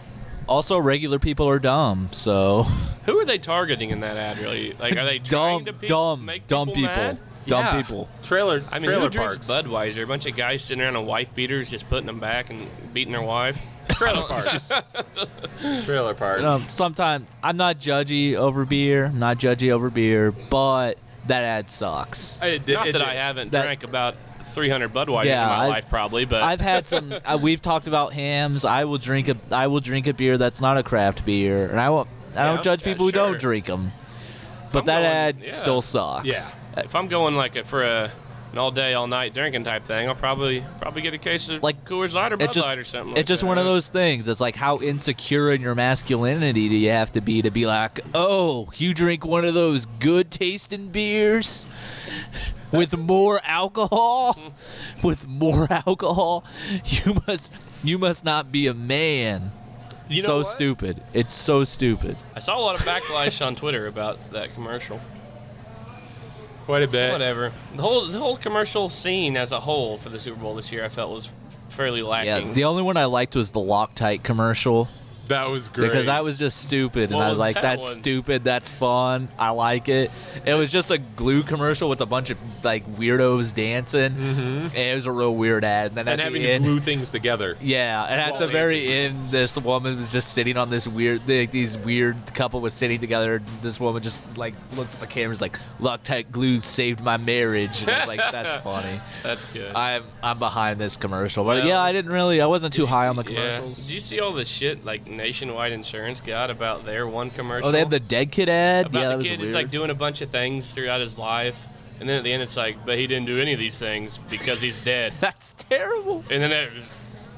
Also, regular people are dumb, so Who are they targeting in that ad, really? Like, are they trying to make dumb people people. mad? Dumb Yeah. people. Trailer I mean, who drinks parks. Budweiser? A bunch of guys sitting around on wife beaters just putting them back and beating their wife? Trailer parks. Trailer parks. Sometimes I'm not judgy over beer, but that ad sucks. Not that I haven't That- drank about 300 Budweisers Yeah, in my life, probably, but I've had some. We've talked about hams. I will drink a beer that's not a craft beer, and I don't judge people who sure. don't drink them. But I'm that going- ad yeah. still sucks. Yeah. if I'm going like for an all day, all night drinking type thing, I'll probably get a case of Like, Coors Light or Bud Light or something. It's just one of those things. It's like, how insecure in your masculinity do you have to be like, oh, you drink one of those good tasting beers with more alcohol? With more alcohol? You must not be a man. You know so what? stupid. It's so stupid. I saw a lot of backlash on Twitter about that commercial. Quite a bit. Whatever. The whole commercial scene as a whole for the Super Bowl this year, I felt was fairly lacking. Yeah, the only one I liked was the Loctite commercial. That was great. Because that was just stupid, and What I was was like, that "That's one? stupid. That's fun. I like it." It was just a glue commercial with a bunch of like weirdos dancing, and it was a real weird ad. And then and at having the to end, glue things together. yeah, and at while the very dancing. end, this woman was just sitting on this weird, these weird couple was sitting together. This woman just like looks at the camera, is like, "Loctite glue saved my marriage." And I was like, "That's funny." That's good. I'm behind this commercial, but Well, yeah, I wasn't too high on the Yeah. commercials. Did you see all the shit like Nationwide Insurance got about their one commercial? Oh, they had the Dead Kid ad. about yeah, that the was kid weird. just like doing a bunch of things throughout his life, and then at the end it's like, but he didn't do any of these things because he's dead. That's terrible. And then it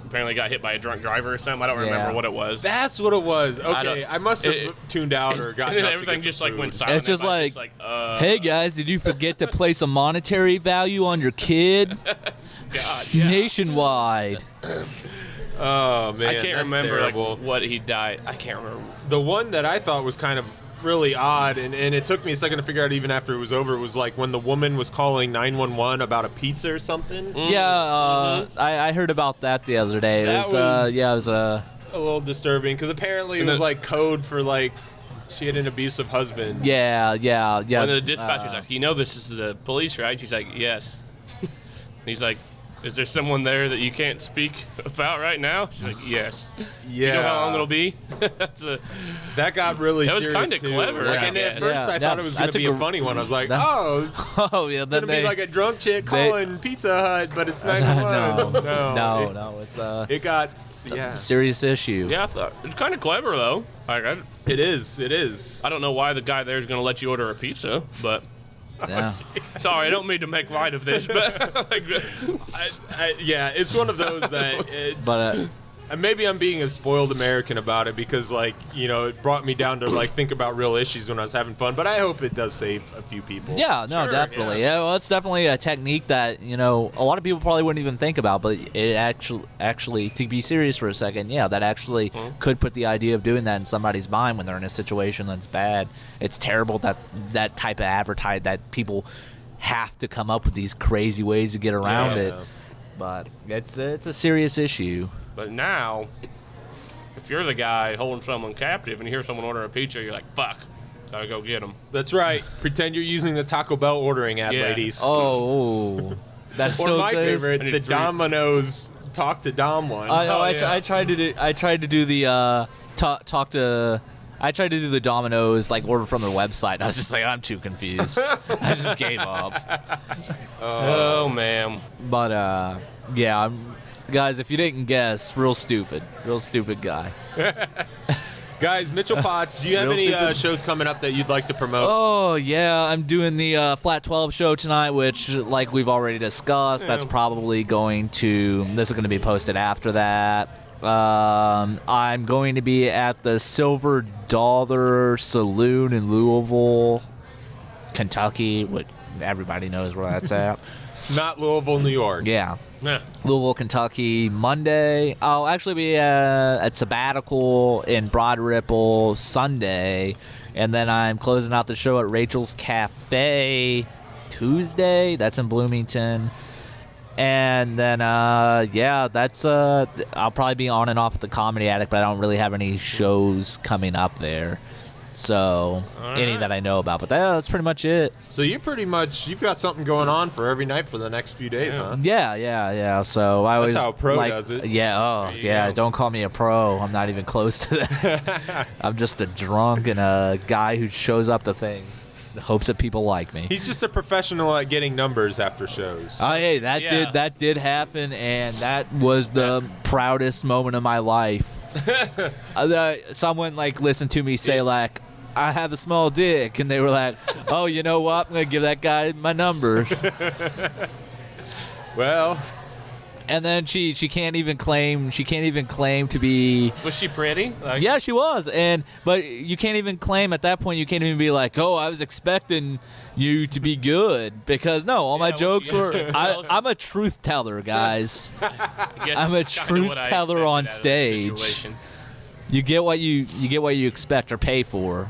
apparently got hit by a drunk driver or something. I don't Yeah. remember what it was. That's what it was. I Okay, don't- I must have it- tuned out or And gotten then up to everything get just some like went food. silent. It's just Everybody's like, hey Hey guys, did you forget to place a monetary value on your kid? God, yeah. Nationwide. Oh man, I can't that's remember terrible. like what he died. I can't remember. The one that I thought was kind of really odd, and it took me a second to figure out even after it was over, was like when the woman was calling 911 about a pizza or something. Yeah, I heard about that the other day. It That was, was- yeah, it was A little disturbing because apparently it And was the- like code for like she had an abusive husband. yeah. When the dispatcher's like, you know this is the police, right? She's like, yes. He's like, is there someone there that you can't speak about right now? She's like, yes. Yeah. Do you know how long it'll be? That's a, That got really That was serious kinda too. clever, Like, I and at guess. first Yeah, I thought it was going that's to be a a funny one. I was like, that- oh, it's oh yeah, going then to be like a drunk chick calling Pizza Hut, but it's 911. no, it's It got, yeah. serious issue. yeah, I thought it's kind of clever though. Like, It is. I don't know why the guy there is going to let you order a pizza, but Yeah. sorry, I don't mean to make light of this, but like, Yeah, it's one of those that it's. But maybe I'm being a spoiled American about it because, like, you know, it brought me down to, like, think about real issues when I was having fun. But I hope it does save a few people. Yeah, no, Sure, definitely. yeah. Yeah, well, it's definitely a technique that, you know, a lot of people probably wouldn't even think about, but it actually, to be serious for a second, yeah, that actually could put the idea of doing that in somebody's mind when they're in a situation that's bad. It's terrible that type of advertise that people have to come up with these crazy ways to get around it. But it's a serious issue. But now, if you're the guy holding someone captive and you hear someone order a pizza, you're like, fuck, gotta go get them. That's right. Pretend you're using the Taco Bell ordering app, Yeah. ladies. Oh, that's or so my exciting. favorite, the Domino's Talk to Dom one. I tried to do the talk to. I tried to do the Domino's like order from their website. And I was just like, I'm too confused. I just gave up. Oh, man. But yeah, guys, if you didn't guess, real stupid guy. Guys, Mitchell Potts, do you have Real any stupid. shows coming up that you'd like to promote? Oh yeah, I'm doing the Flat 12 show tonight, which, like we've already discussed, that's probably going to. This is going to be posted after that. I'm going to be at the Silver Dollar Saloon in Louisville, Kentucky. What everybody knows where that's at. Not Louisville, New York. Yeah. Yeah. Louisville, Kentucky, Monday. I'll actually be at Sabbatical in Broad Ripple Sunday, and then I'm closing out the show at Rachel's Cafe Tuesday. That's in Bloomington. And then, that's, I'll probably be on and off at the Comedy Attic, but I don't really have any shows coming up there. So, any that I know about. But that's pretty much it. So you've got something going on for every night for the next few days, huh? Yeah. So I always how a pro does it. Yeah, There you go. don't call me a pro. I'm not even close to that. I'm just a drunk and a guy who shows up to things. Hopes that people like me. He's just a professional at getting numbers after shows. Oh, hey, Yeah. that did happen, and that was the proudest moment of my life. Someone listened to me say I have a small dick, and they were like, "Oh, you know what? I'm gonna give that guy my number." Well, And then she can't even claim to be. Was she pretty? Yeah, she was, but you can't even claim at that point. You can't even be like, "Oh, I was expecting you to be good," because no, all my Yeah, jokes well, were. I'm a truth teller, guys. I guess I'm a it's kinda truth what I teller on expected out of the stage. situation. You get what you expect or pay for.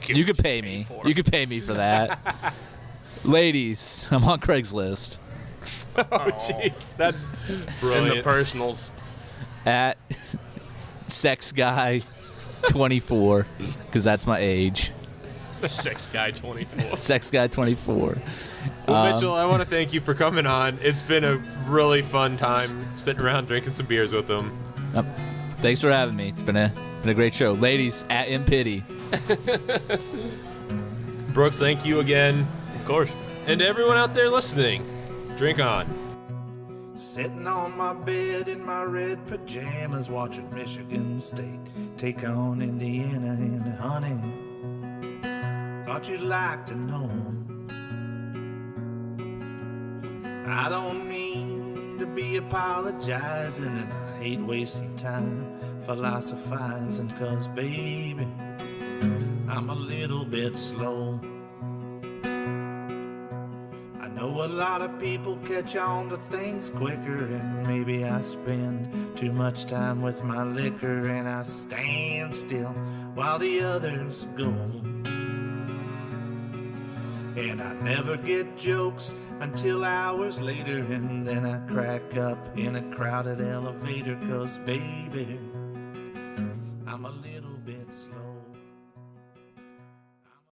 You could pay me. for. You could pay me for that. Ladies, I'm on Craigslist oh jeez, that's In the brilliant. personals. at Sex Guy 24, because that's my age. Sex guy 24. Sex Guy 24. Well, Mitchell, I want to thank you for coming on. It's been a really fun time sitting around drinking some beers with them. Thanks for having me. It's been a great show. Ladies, at In Pity. Brooks, thank you again. Of course. And to everyone out there listening, drink on. Sitting on my bed in my red pajamas, watching Michigan State take on Indiana, and honey, thought you'd like to know. I don't mean to be apologizing, and I hate wasting time philosophizing, 'cause baby, I'm a little bit slow. I know a lot of people catch on to things quicker, and maybe I spend too much time with my liquor, and I stand still while the others go. And I never get jokes until hours later, and then I crack up in a crowded elevator, 'cause baby,